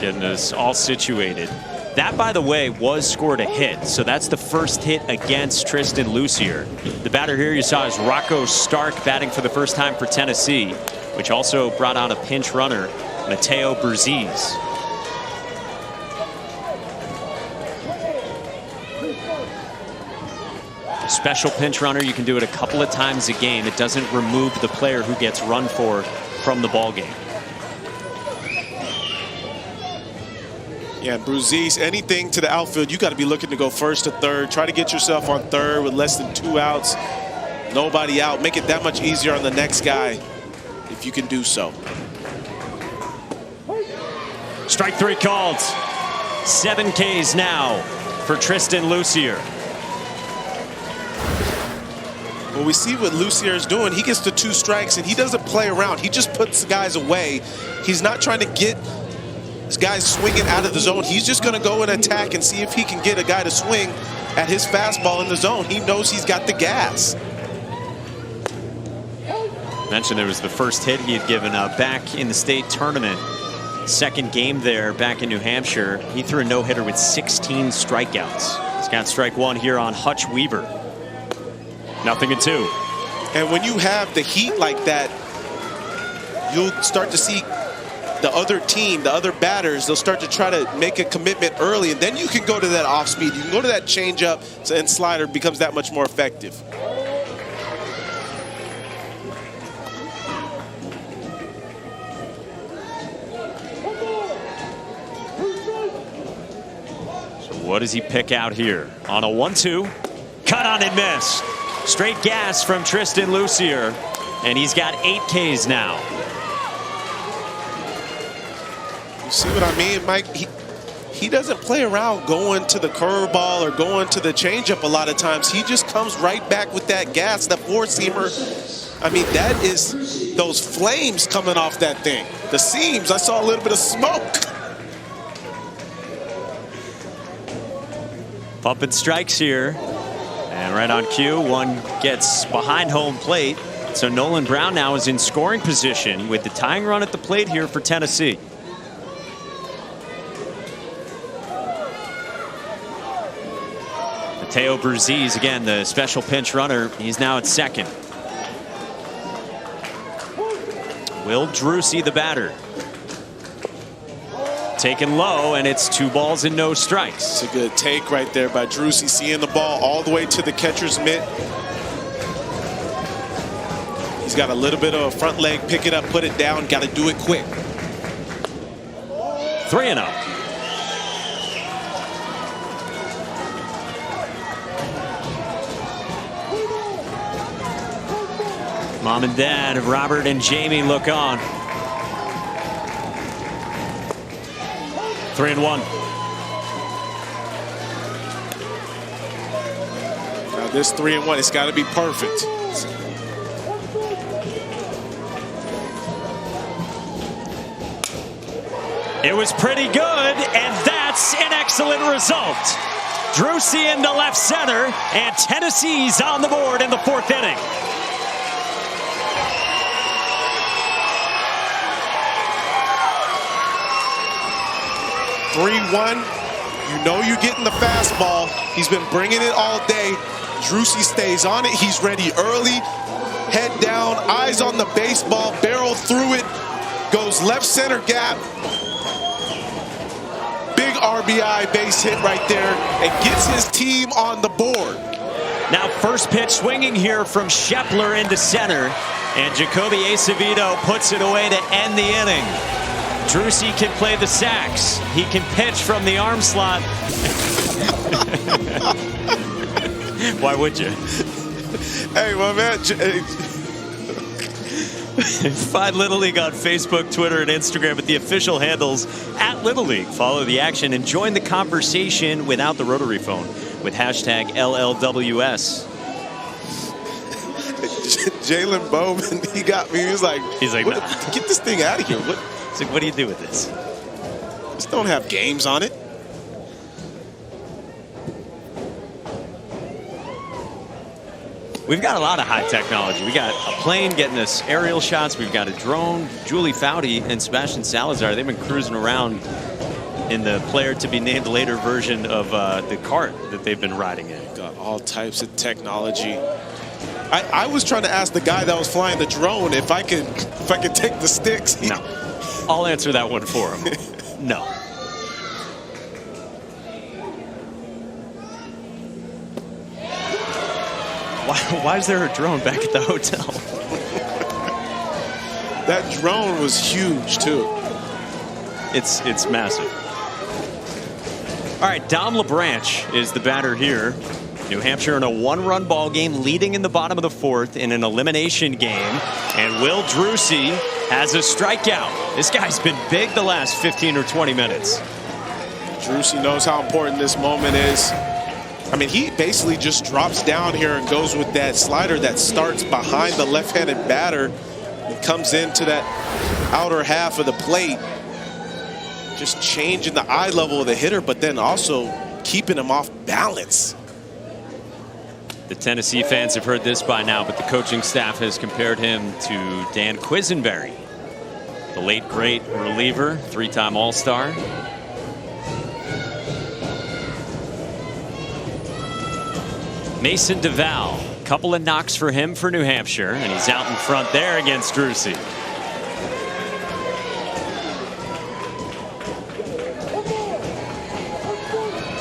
S6: getting us all situated. That, by the way, was scored a hit. So that's the first hit against Tristan Lucier. The batter here you saw is Rocco Stark batting for the first time for Tennessee, which also brought on a pinch runner, Mateo Berziz. Special pinch runner, you can do it a couple of times a game. It doesn't remove the player who gets run for from the ball game.
S7: Yeah, Bruziz, anything to the outfield, you got to be looking to go first to third. Try to get yourself on third with less than 2 outs. Nobody out. Make it that much easier on the next guy if you can do so.
S6: Strike 3 called. 7 Ks now for Tristan Lucier.
S7: Well, we see what Lucier is doing. He gets to 2 strikes and he doesn't play around. He just puts the guys away. He's not trying to get this guy's swinging out of the zone. He's just going to go and attack and see if he can get a guy to swing at his fastball in the zone. He knows he's got the gas.
S6: Mentioned there was the first hit he had given up back in the state tournament. Second game there back in New Hampshire. He threw a no-hitter with 16 strikeouts. He's got strike 1 here on Hutch Weaver. 0-2.
S7: And when you have the heat like that, you'll start to see the other team, the other batters, they'll start to try to make a commitment early, and then you can go to that off speed. You can go to that changeup, and slider becomes that much more effective.
S6: So what does he pick out here? On a 1-2, cut on and miss. Straight gas from Tristan Lucier, and he's got 8 Ks now.
S7: You see what I mean, Mike? He doesn't play around going to the curveball or going to the changeup a lot of times. He just comes right back with that gas, that 4-seamer. I mean, that is those flames coming off that thing. The seams, I saw a little bit of smoke.
S6: Pumping strikes here. And right on cue, one gets behind home plate. So Nolan Brown now is in scoring position with the tying run at the plate here for Tennessee. Mateo Berziz, again, the special pinch runner. He's now at second. Will Drucy, the batter. Taken low, and it's 2 balls and no strikes.
S7: It's a good take right there by Drucy, seeing the ball all the way to the catcher's mitt. He's got a little bit of a front leg, pick it up, put it down, got to do it quick.
S6: 3-0. Mom and Dad, Robert and Jamie look on. 3-1.
S7: Now this 3-1, it's got to be perfect.
S6: It was pretty good, and that's an excellent result. Drucy into left center, and Tennessee's on the board in the 4th inning.
S7: 3-1. You know you're getting the fastball. He's been bringing it all day. Drucy stays on it. He's ready early. Head down, eyes on the baseball, barrel through it, goes left center gap. Big RBI base hit right there and gets his team on the board.
S6: Now first pitch swinging here from Shepler into center, and Jacoby Acevedo puts it away to end the inning. Drucy can play the sax. He can pitch from the arm slot. Why would you?
S7: Hey, my man.
S6: Find Little League on Facebook, Twitter, and Instagram at the official handles at Little League. Follow the action and join the conversation without the rotary phone with hashtag LLWS.
S7: Jalen Bowman, he got me. He's like,
S6: nah.
S7: Get this thing out of here.
S6: He's like, what do you do with this?
S7: Just don't have games on it.
S6: We've got a lot of high technology. We got a plane getting us aerial shots. We've got a drone. Julie Foudy and Sebastian Salazar, they've been cruising around in the player to be named later version of the cart that they've been riding in.
S7: Got all types of technology. I was trying to ask the guy that was flying the drone if I could take the sticks.
S6: No, I'll answer that one for him. No. Why is there a drone back at the hotel?
S7: That drone was huge too.
S6: It's massive. All right, Dom LeBranch is the batter here. New Hampshire in a one-run ball game, leading in the bottom of the fourth in an elimination game. And Will Drucy has a strikeout. This guy's been big the last 15 or 20 minutes.
S7: Drucy knows how important this moment is. I mean, he basically just drops down here and goes with that slider that starts behind the left-handed batter and comes into that outer half of the plate. Just changing the eye level of the hitter, but then also keeping him off balance.
S6: The Tennessee fans have heard this by now, but the coaching staff has compared him to Dan Quisenberry, the late great reliever, three-time All-Star. Mason DeVal, couple of knocks for him for New Hampshire, and he's out in front there against Drucy.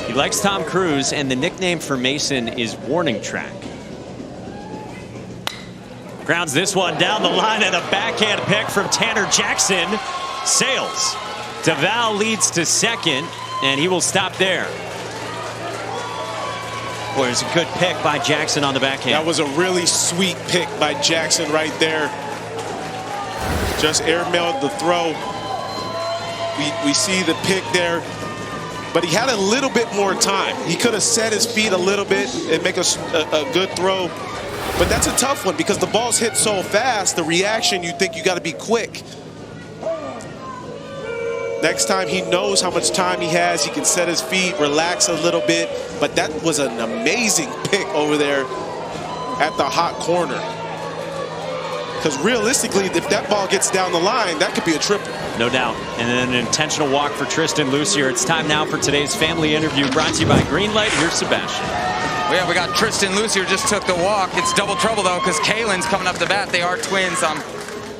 S6: He likes Tom Cruise, and the nickname for Mason is Warning Track. Grounds this one down the line, and a backhand pick from Tanner Jackson. Sails. DeVal leads to second, and he will stop there. Boy, it was a good pick by Jackson on the backhand.
S7: That was a really sweet pick by Jackson right there. Just airmailed the throw. We see the pick there, but he had a little bit more time. He could have set his feet a little bit and make a good throw. But that's a tough one because the ball's hit so fast, the reaction, you think you got to be quick. Next time he knows how much time he has, he can set his feet, relax a little bit. But that was an amazing pick over there at the hot corner. Because realistically, if that ball gets down the line, that could be a triple.
S6: No doubt. And then an intentional walk for Tristan Lucier. It's time now for today's family interview brought to you by Greenlight. Here's Sebastian.
S10: Well, yeah, we got Tristan Lucier just took the walk. It's double trouble, though, because Kaylin's coming up to bat. They are twins. I'm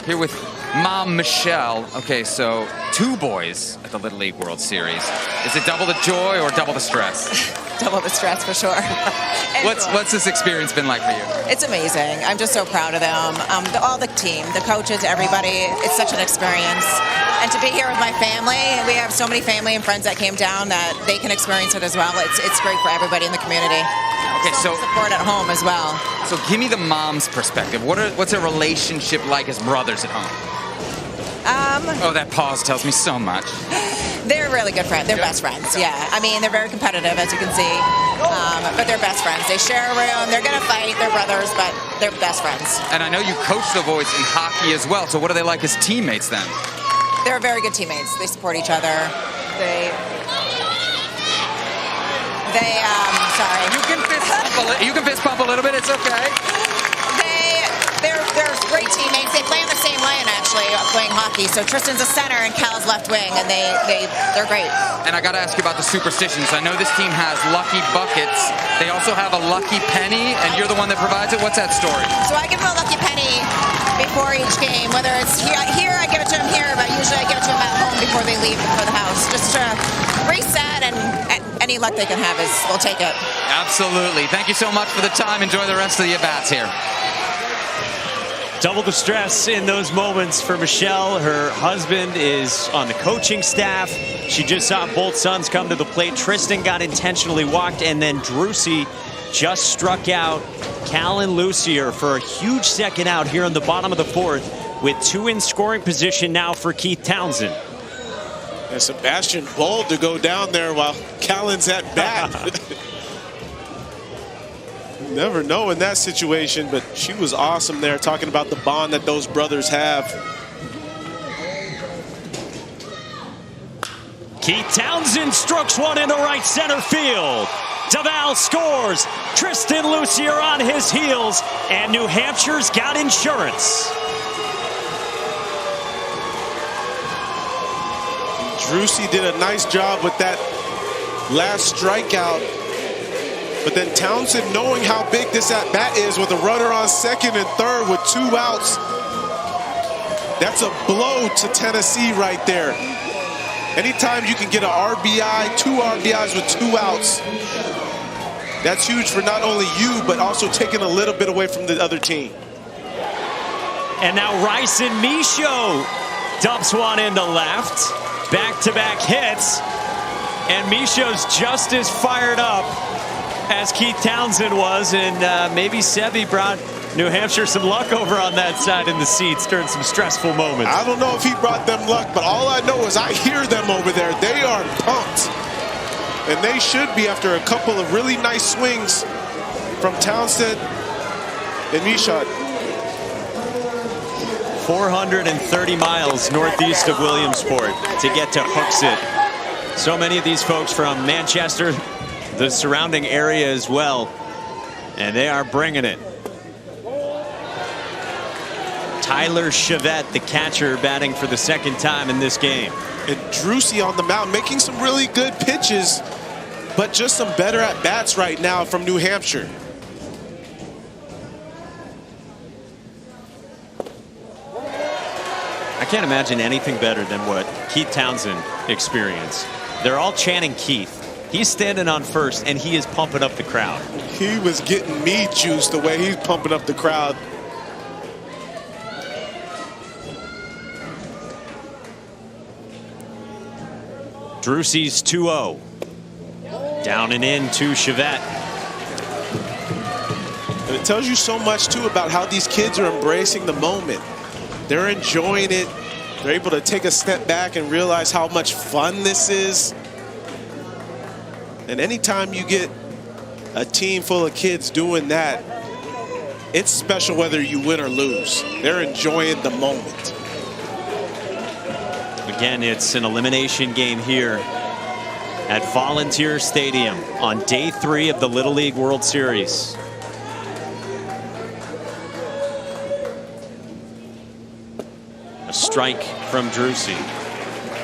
S10: here with Mom Michelle. Okay, so 2 boys at the Little League World Series. Is it double the joy or double the stress?
S11: Double the stress for sure.
S10: What's this experience been like for you?
S11: It's amazing. I'm just so proud of them. All the team, the coaches, everybody. It's such an experience. And to be here with my family, we have so many family and friends that came down that they can experience it as well. It's great for everybody in the community.
S10: Okay, so
S11: support at home as well.
S10: So give me the mom's perspective. What's a relationship like as brothers at home? Oh, that pause tells me so much.
S11: They're really good friends. They're best friends, yeah. I mean, they're very competitive, as you can see. But they're best friends. They share a room. They're going to fight. They're brothers, but they're best friends.
S10: And I know you coach the boys in hockey as well. So what are they like as teammates then?
S11: They're very good teammates. They support each other. Sorry.
S10: You can fist bump a little bit. It's okay.
S11: They're great teammates. They play in the same lane, actually. left wing hockey. So Tristan's a center and Cal's left wing, and they're great.
S10: And I got to ask you about the superstitions. I know this team has lucky buckets. They also have a lucky penny, and you're the one that provides it. What's that story?
S11: So I give them a lucky penny before each game. Whether it's here I give it to them here, but usually I give it to them at home before they leave for the house, just to reset, and any luck they can have we'll take it.
S10: Absolutely. Thank you so much for the time. Enjoy the rest of the at-bats here.
S6: Double the stress in those moments for Michelle. Her husband is on the coaching staff. She just saw both sons come to the plate. Tristan got intentionally walked, and then Drucy just struck out Cal and Lucier for a huge second out here in the bottom of the fourth, with 2 in scoring position now for Keith Townsend.
S7: And Sebastian bold to go down there while Callan's at bat. Never know in that situation, but she was awesome there, talking about the bond that those brothers have.
S6: Keith Townsend strokes one into right center field. Duval scores. Tristan Lucier on his heels, and New Hampshire's got insurance.
S7: Drucy did a nice job with that last strikeout. But then Townsend, knowing how big this at-bat is with a runner on second and third with 2 outs, that's a blow to Tennessee right there. Anytime you can get an RBI, 2 RBIs with 2 outs, that's huge for not only you, but also taking a little bit away from the other team.
S6: And now Rice and Michaud dumps one into left. Back-to-back hits. And Michaud's just as fired up as Keith Townsend was, and maybe Sevy brought New Hampshire some luck over on that side in the seats during some stressful moments.
S7: I don't know if he brought them luck, but all I know is I hear them over there. They are pumped. And they should be after a couple of really nice swings from Townsend and Michaud.
S6: 430 miles northeast of Williamsport to get to Hooksett. So many of these folks from Manchester, the surrounding area as well, and they are bringing it. Tyler Chevette, the catcher, batting for the second time in this game.
S7: And Drucy on the mound, making some really good pitches, but just some better at-bats right now from New Hampshire.
S6: I can't imagine anything better than what Keith Townsend experienced. They're all chanting Keith. He's standing on first, and he is pumping up the crowd.
S7: He was getting me juiced the way he's pumping up the crowd.
S6: Drucy's 2-0. Down and in to Chevette.
S7: And it tells you so much, too, about how these kids are embracing the moment. They're enjoying it. They're able to take a step back and realize how much fun this is. And anytime you get a team full of kids doing that, it's special whether you win or lose. They're enjoying the moment.
S6: Again, it's an elimination game here at Volunteer Stadium on day 3 of the Little League World Series. A strike from Drucy.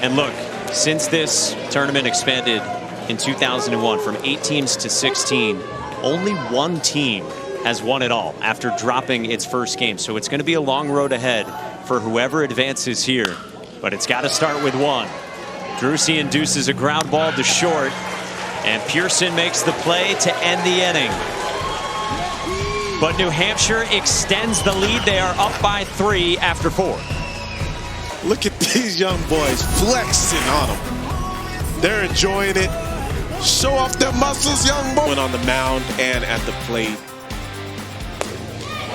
S6: And look, since this tournament expanded in 2001 from 8 teams to 16, only 1 team has won it all after dropping its first game. So it's going to be a long road ahead for whoever advances here, but it's got to start with 1. Drucy induces a ground ball to short, and Pearson makes the play to end the inning. But New Hampshire extends the lead. They are up by 3 after 4.
S7: Look at these young boys flexing on them. They're enjoying it. Show off their muscles, young boy. Went on the mound and at the plate.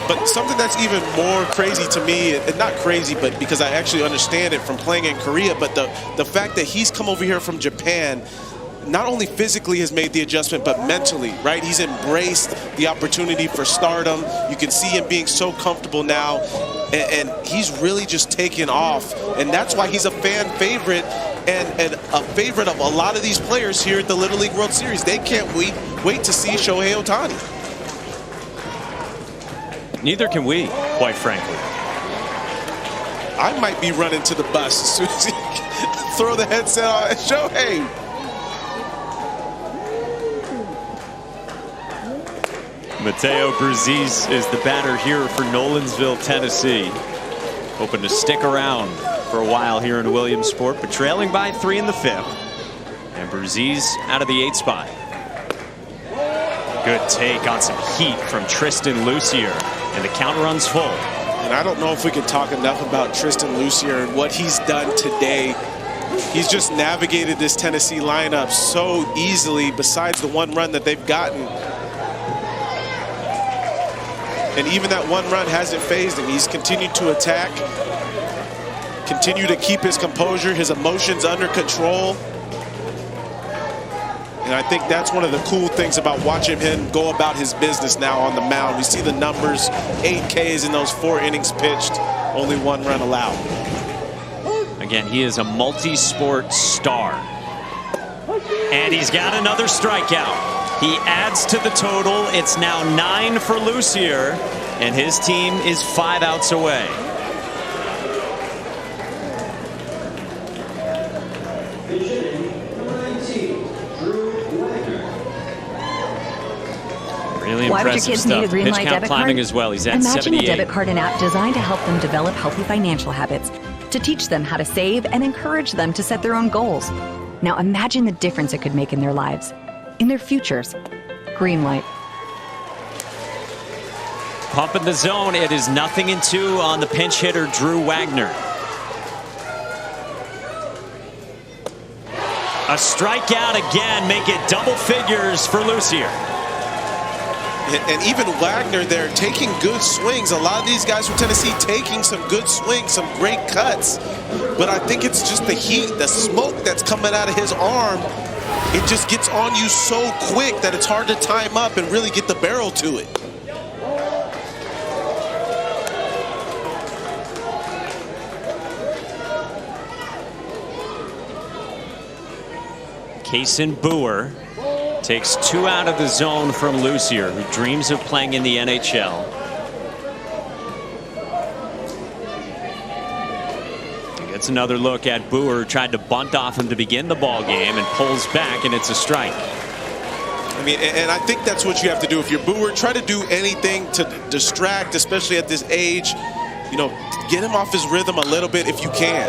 S7: But something that's even more crazy to me, and not crazy, but because I actually understand it from playing in Korea, but the fact that he's come over here from Japan, not only physically has made the adjustment, but mentally, right? He's embraced the opportunity for stardom. You can see him being so comfortable now, and he's really just taken off. And that's why he's a fan favorite and a favorite of a lot of these players here at the Little League World Series. They can't wait to see Shohei Ohtani.
S6: Neither can we, quite frankly.
S7: I might be running to the bus as soon as he throw the headset on. Shohei.
S6: Mateo Bruzzese is the batter here for Nolensville, Tennessee. Hoping to stick around for a while here in Williamsport, but trailing by 3 in the 5th. And Bruzzese out of the 8th spot. Good take on some heat from Tristan Lucier, and the count runs full.
S7: And I don't know if we can talk enough about Tristan Lucier and what he's done today. He's just navigated this Tennessee lineup so easily, besides the 1 run that they've gotten. And even that 1 run hasn't fazed him. He's continued to attack, continue to keep his composure, his emotions under control. And I think that's one of the cool things about watching him go about his business now on the mound. We see the numbers, 8 Ks in those 4 innings pitched, only 1 run allowed.
S6: Again, he is a multi-sport star. And he's got another strikeout. He adds to the total. It's now 9 for Lucier, and his team is 5 outs away. Really
S12: Why would your
S6: impressive
S12: kids
S6: stuff.
S12: need a green
S6: Pitch
S12: light
S6: count
S12: debit
S6: climbing
S12: card?
S6: as well. He's at
S12: Imagine
S6: 78.
S12: a debit card and app designed to help them develop healthy financial habits, to teach them how to save and encourage them to set their own goals. Now imagine the difference it could make in their lives, in their futures. Greenlight.
S6: Pump in the zone. It is 0-2 on the pinch hitter, Drew Wagner. A strikeout again, make it double figures for Lucier.
S7: And even Wagner there taking good swings. A lot of these guys from Tennessee taking some good swings, some great cuts. But I think it's just the heat, the smoke that's coming out of his arm. It just gets on you so quick that it's hard to time up and really get the barrel to it.
S6: Kason Boer takes 2 out of the zone from Lucier, who dreams of playing in the NHL. He gets another look at Boer, tried to bunt off him to begin the ball game, and pulls back, and it's a strike.
S7: I mean, and I think that's what you have to do. If you're Boer, try to do anything to distract, especially at this age. You know, get him off his rhythm a little bit if you can.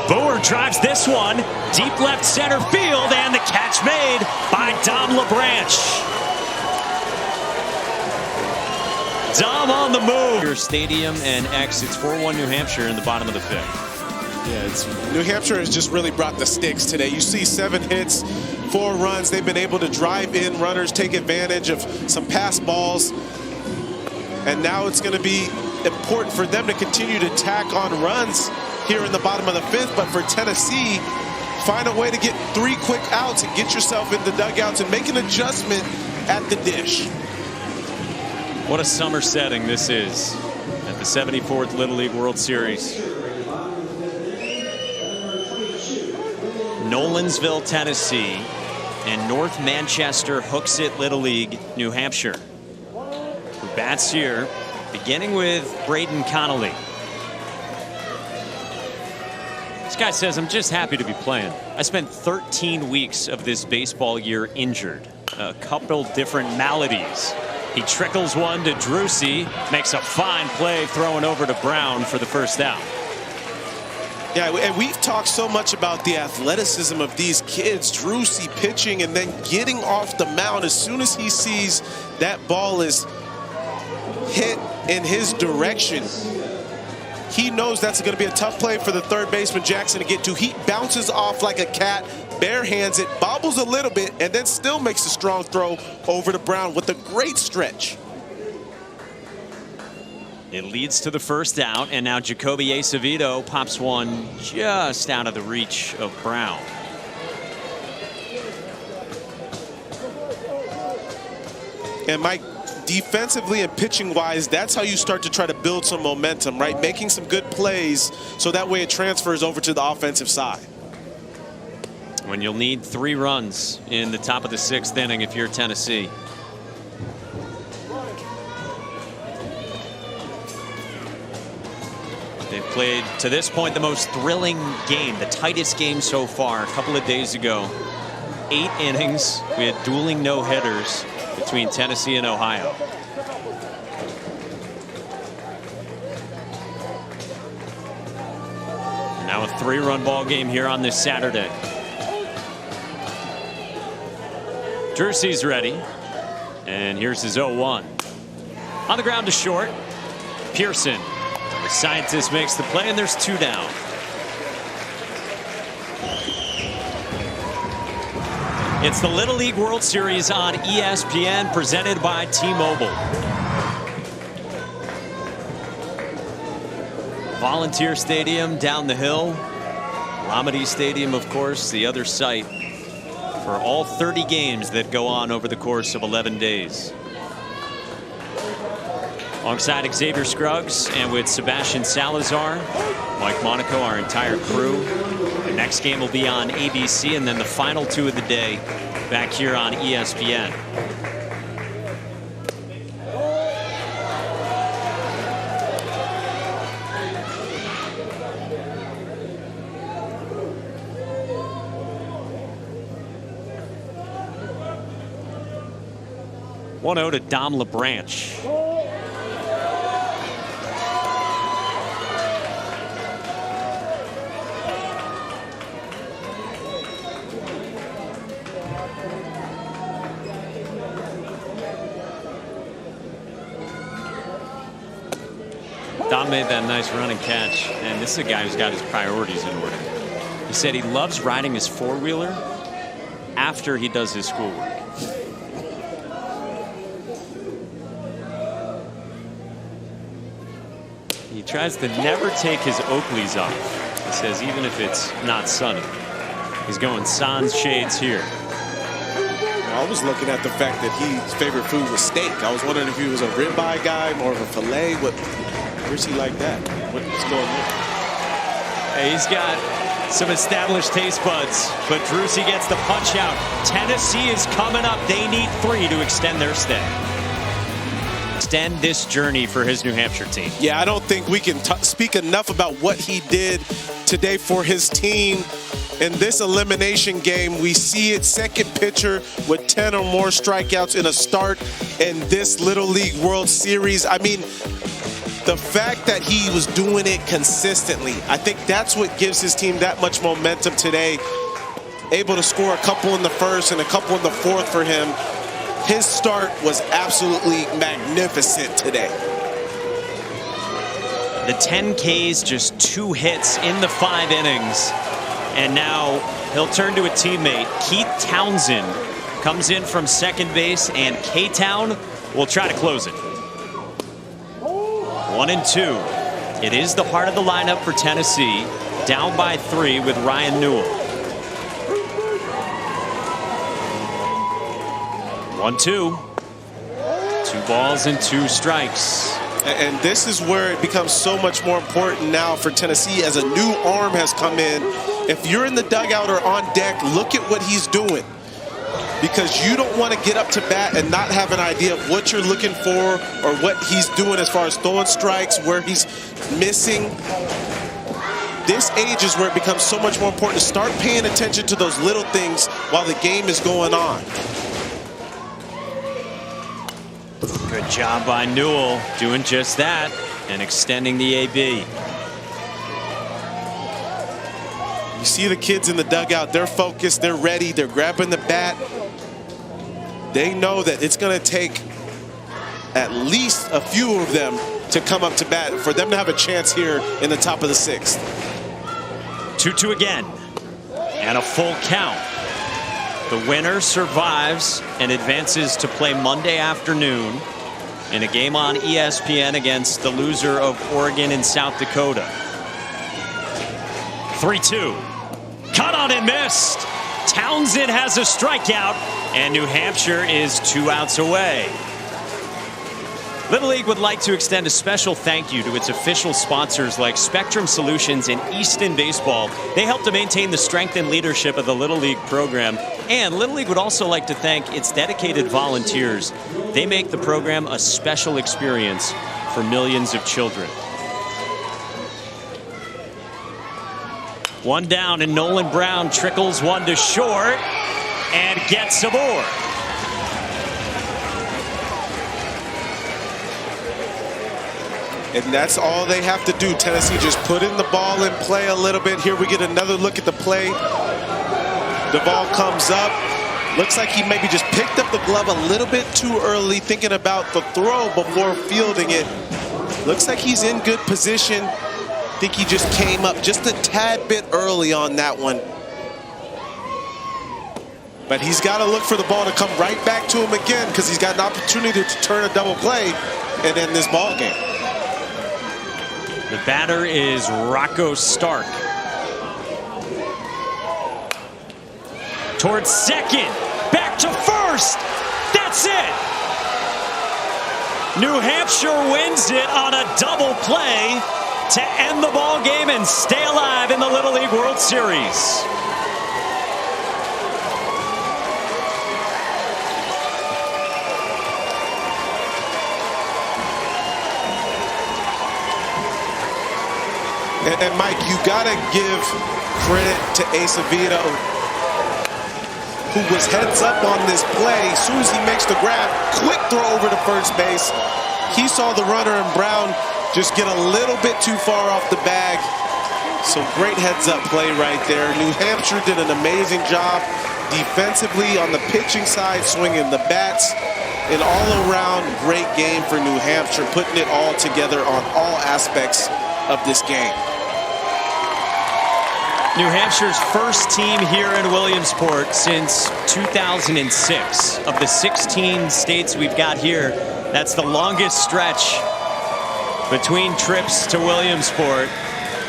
S6: Boer drives this one deep left center field, and the catch made by Dom LeBranch. Dom on the move. Your stadium and X. It's 4-1 New Hampshire in the bottom of the 5th.
S7: Yeah, New Hampshire has just really brought the sticks today. You see 7 hits, 4 runs. They've been able to drive in runners, take advantage of some pass balls. And now it's going to be important for them to continue to tack on runs here in the bottom of the 5th. But for Tennessee, find a way to get 3 quick outs and get yourself in the dugouts and make an adjustment at the dish.
S6: What a summer setting this is at the 74th Little League World Series. Nolensville, Tennessee, and North Manchester Hooksett Little League, New Hampshire. Who bats here, beginning with Braden Connelly. This guy says, I'm just happy to be playing. I spent 13 weeks of this baseball year injured. A couple different maladies. He trickles one to Drucy, makes a fine play throwing over to Brown for the first out.
S7: Yeah, and we've talked so much about the athleticism of these kids. Drucy pitching and then getting off the mound as soon as he sees that ball is hit in his direction. He knows that's going to be a tough play for the third baseman Jackson to get to. He bounces off like a cat, bare hands it, bobbles a little bit, and then still makes a strong throw over to Brown with a great stretch.
S6: It leads to the first out, and now Jacoby Acevedo pops one just out of the reach of Brown.
S7: And Mike, defensively and pitching wise, that's how you start to try to build some momentum, right? Making some good plays so that way it transfers over to the offensive side.
S6: When you'll need 3 runs in the top of the 6th inning if you're Tennessee. They've played, to this point, the most thrilling game, the tightest game so far, a couple of days ago. 8 innings. We had dueling no-hitters between Tennessee and Ohio. And now a 3-run ball game here on this Saturday. Jersey's ready. And here's his 0-1. On the ground to short. Pearson. The scientist makes the play, and there's 2 down. It's the Little League World Series on ESPN, presented by T-Mobile. Volunteer Stadium down the hill. Lamade Stadium, of course, the other site for all 30 games that go on over the course of 11 days. Alongside Xavier Scruggs and with Sebastian Salazar, Mike Monaco, our entire crew. The next game will be on ABC, and then the final 2 of the day back here on ESPN. .1-0 to Dom LeBranch. Dom made that nice run and catch, and this is a guy who's got his priorities in order. He said he loves riding his 4-wheeler after he does his schoolwork. He tries to never take his Oakleys off. He says even if it's not sunny. He's going sans shades here.
S7: I was looking at the fact that his favorite food was steak. I was wondering if he was a ribeye guy, more of a filet. Where's he like that? What's going on?
S6: Hey, he's got some established taste buds, but Drucy gets the punch out. Tennessee is coming up. They need 3 to extend their stay. Extend this journey for his New Hampshire team.
S7: Yeah, I don't think we can speak enough about what he did today for his team. In this elimination game, we see it, second pitcher with 10 or more strikeouts in a start in this Little League World Series. I mean, the fact that he was doing it consistently, I think that's what gives his team that much momentum today. Able to score a couple in the first and a couple in the fourth for him. His start was absolutely magnificent today.
S6: The 10 Ks, just 2 hits in the 5 innings. And now he'll turn to a teammate. Keith Townsend comes in from second base, and K-Town will try to close it. 1-2. It is the heart of the lineup for Tennessee. Down by 3 with Ryan Newell. 1-2. 2 balls and 2 strikes.
S7: And this is where it becomes so much more important now for Tennessee as a new arm has come in. If you're in the dugout or on deck, look at what he's doing. Because you don't want to get up to bat and not have an idea of what you're looking for or what he's doing as far as throwing strikes, where he's missing. This age is where it becomes so much more important to start paying attention to those little things while the game is going on.
S6: Good job by Newell doing just that and extending the AB.
S7: You see the kids in the dugout, they're focused, they're ready, they're grabbing the bat. They know that it's going to take at least a few of them to come up to bat for them to have a chance here in the top of the 6th.
S6: 2-2 again, and a full count. The winner survives and advances to play Monday afternoon in a game on ESPN against the loser of Oregon and South Dakota. 3-2. Cut on and missed. Townsend has a strikeout, and New Hampshire is 2 outs away. Little League would like to extend a special thank you to its official sponsors like Spectrum Solutions and Easton Baseball. They help to maintain the strength and leadership of the Little League program. And Little League would also like to thank its dedicated volunteers. They make the program a special experience for millions of children. One down, and Nolan Brown trickles one to short and gets aboard.
S7: And that's all they have to do. Tennessee just put in the ball in play a little bit. Here we get another look at the play. The ball comes up. Looks like he maybe just picked up the glove a little bit too early, thinking about the throw before fielding it. Looks like he's in good position. I think he just came up just a tad bit early on that one. But he's got to look for the ball to come right back to him again, because he's got an opportunity to turn a double play and end this ball game.
S6: The batter is Rocco Stark. Towards second, back to first. That's it. New Hampshire wins it on a double play to end the ball game and stay alive in the Little League World Series.
S7: And Mike, you gotta give credit to Acevedo, who was heads up on this play. As soon as he makes the grab, quick throw over to first base. He saw the runner and Brown just get a little bit too far off the bag. So great heads up play right there. New Hampshire did an amazing job defensively on the pitching side, swinging the bats. An all-around great game for New Hampshire, putting it all together on all aspects of this game.
S6: New Hampshire's first team here in Williamsport since 2006. Of the 16 states we've got here, that's the longest stretch between trips to Williamsport.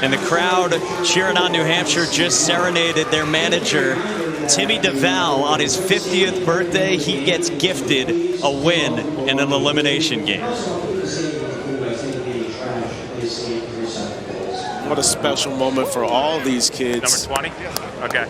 S6: And the crowd cheering on New Hampshire just serenaded their manager, Timmy DeVal, on his 50th birthday. He gets gifted a win in an elimination game.
S7: What a special moment for all these kids.
S13: Number 20? Okay.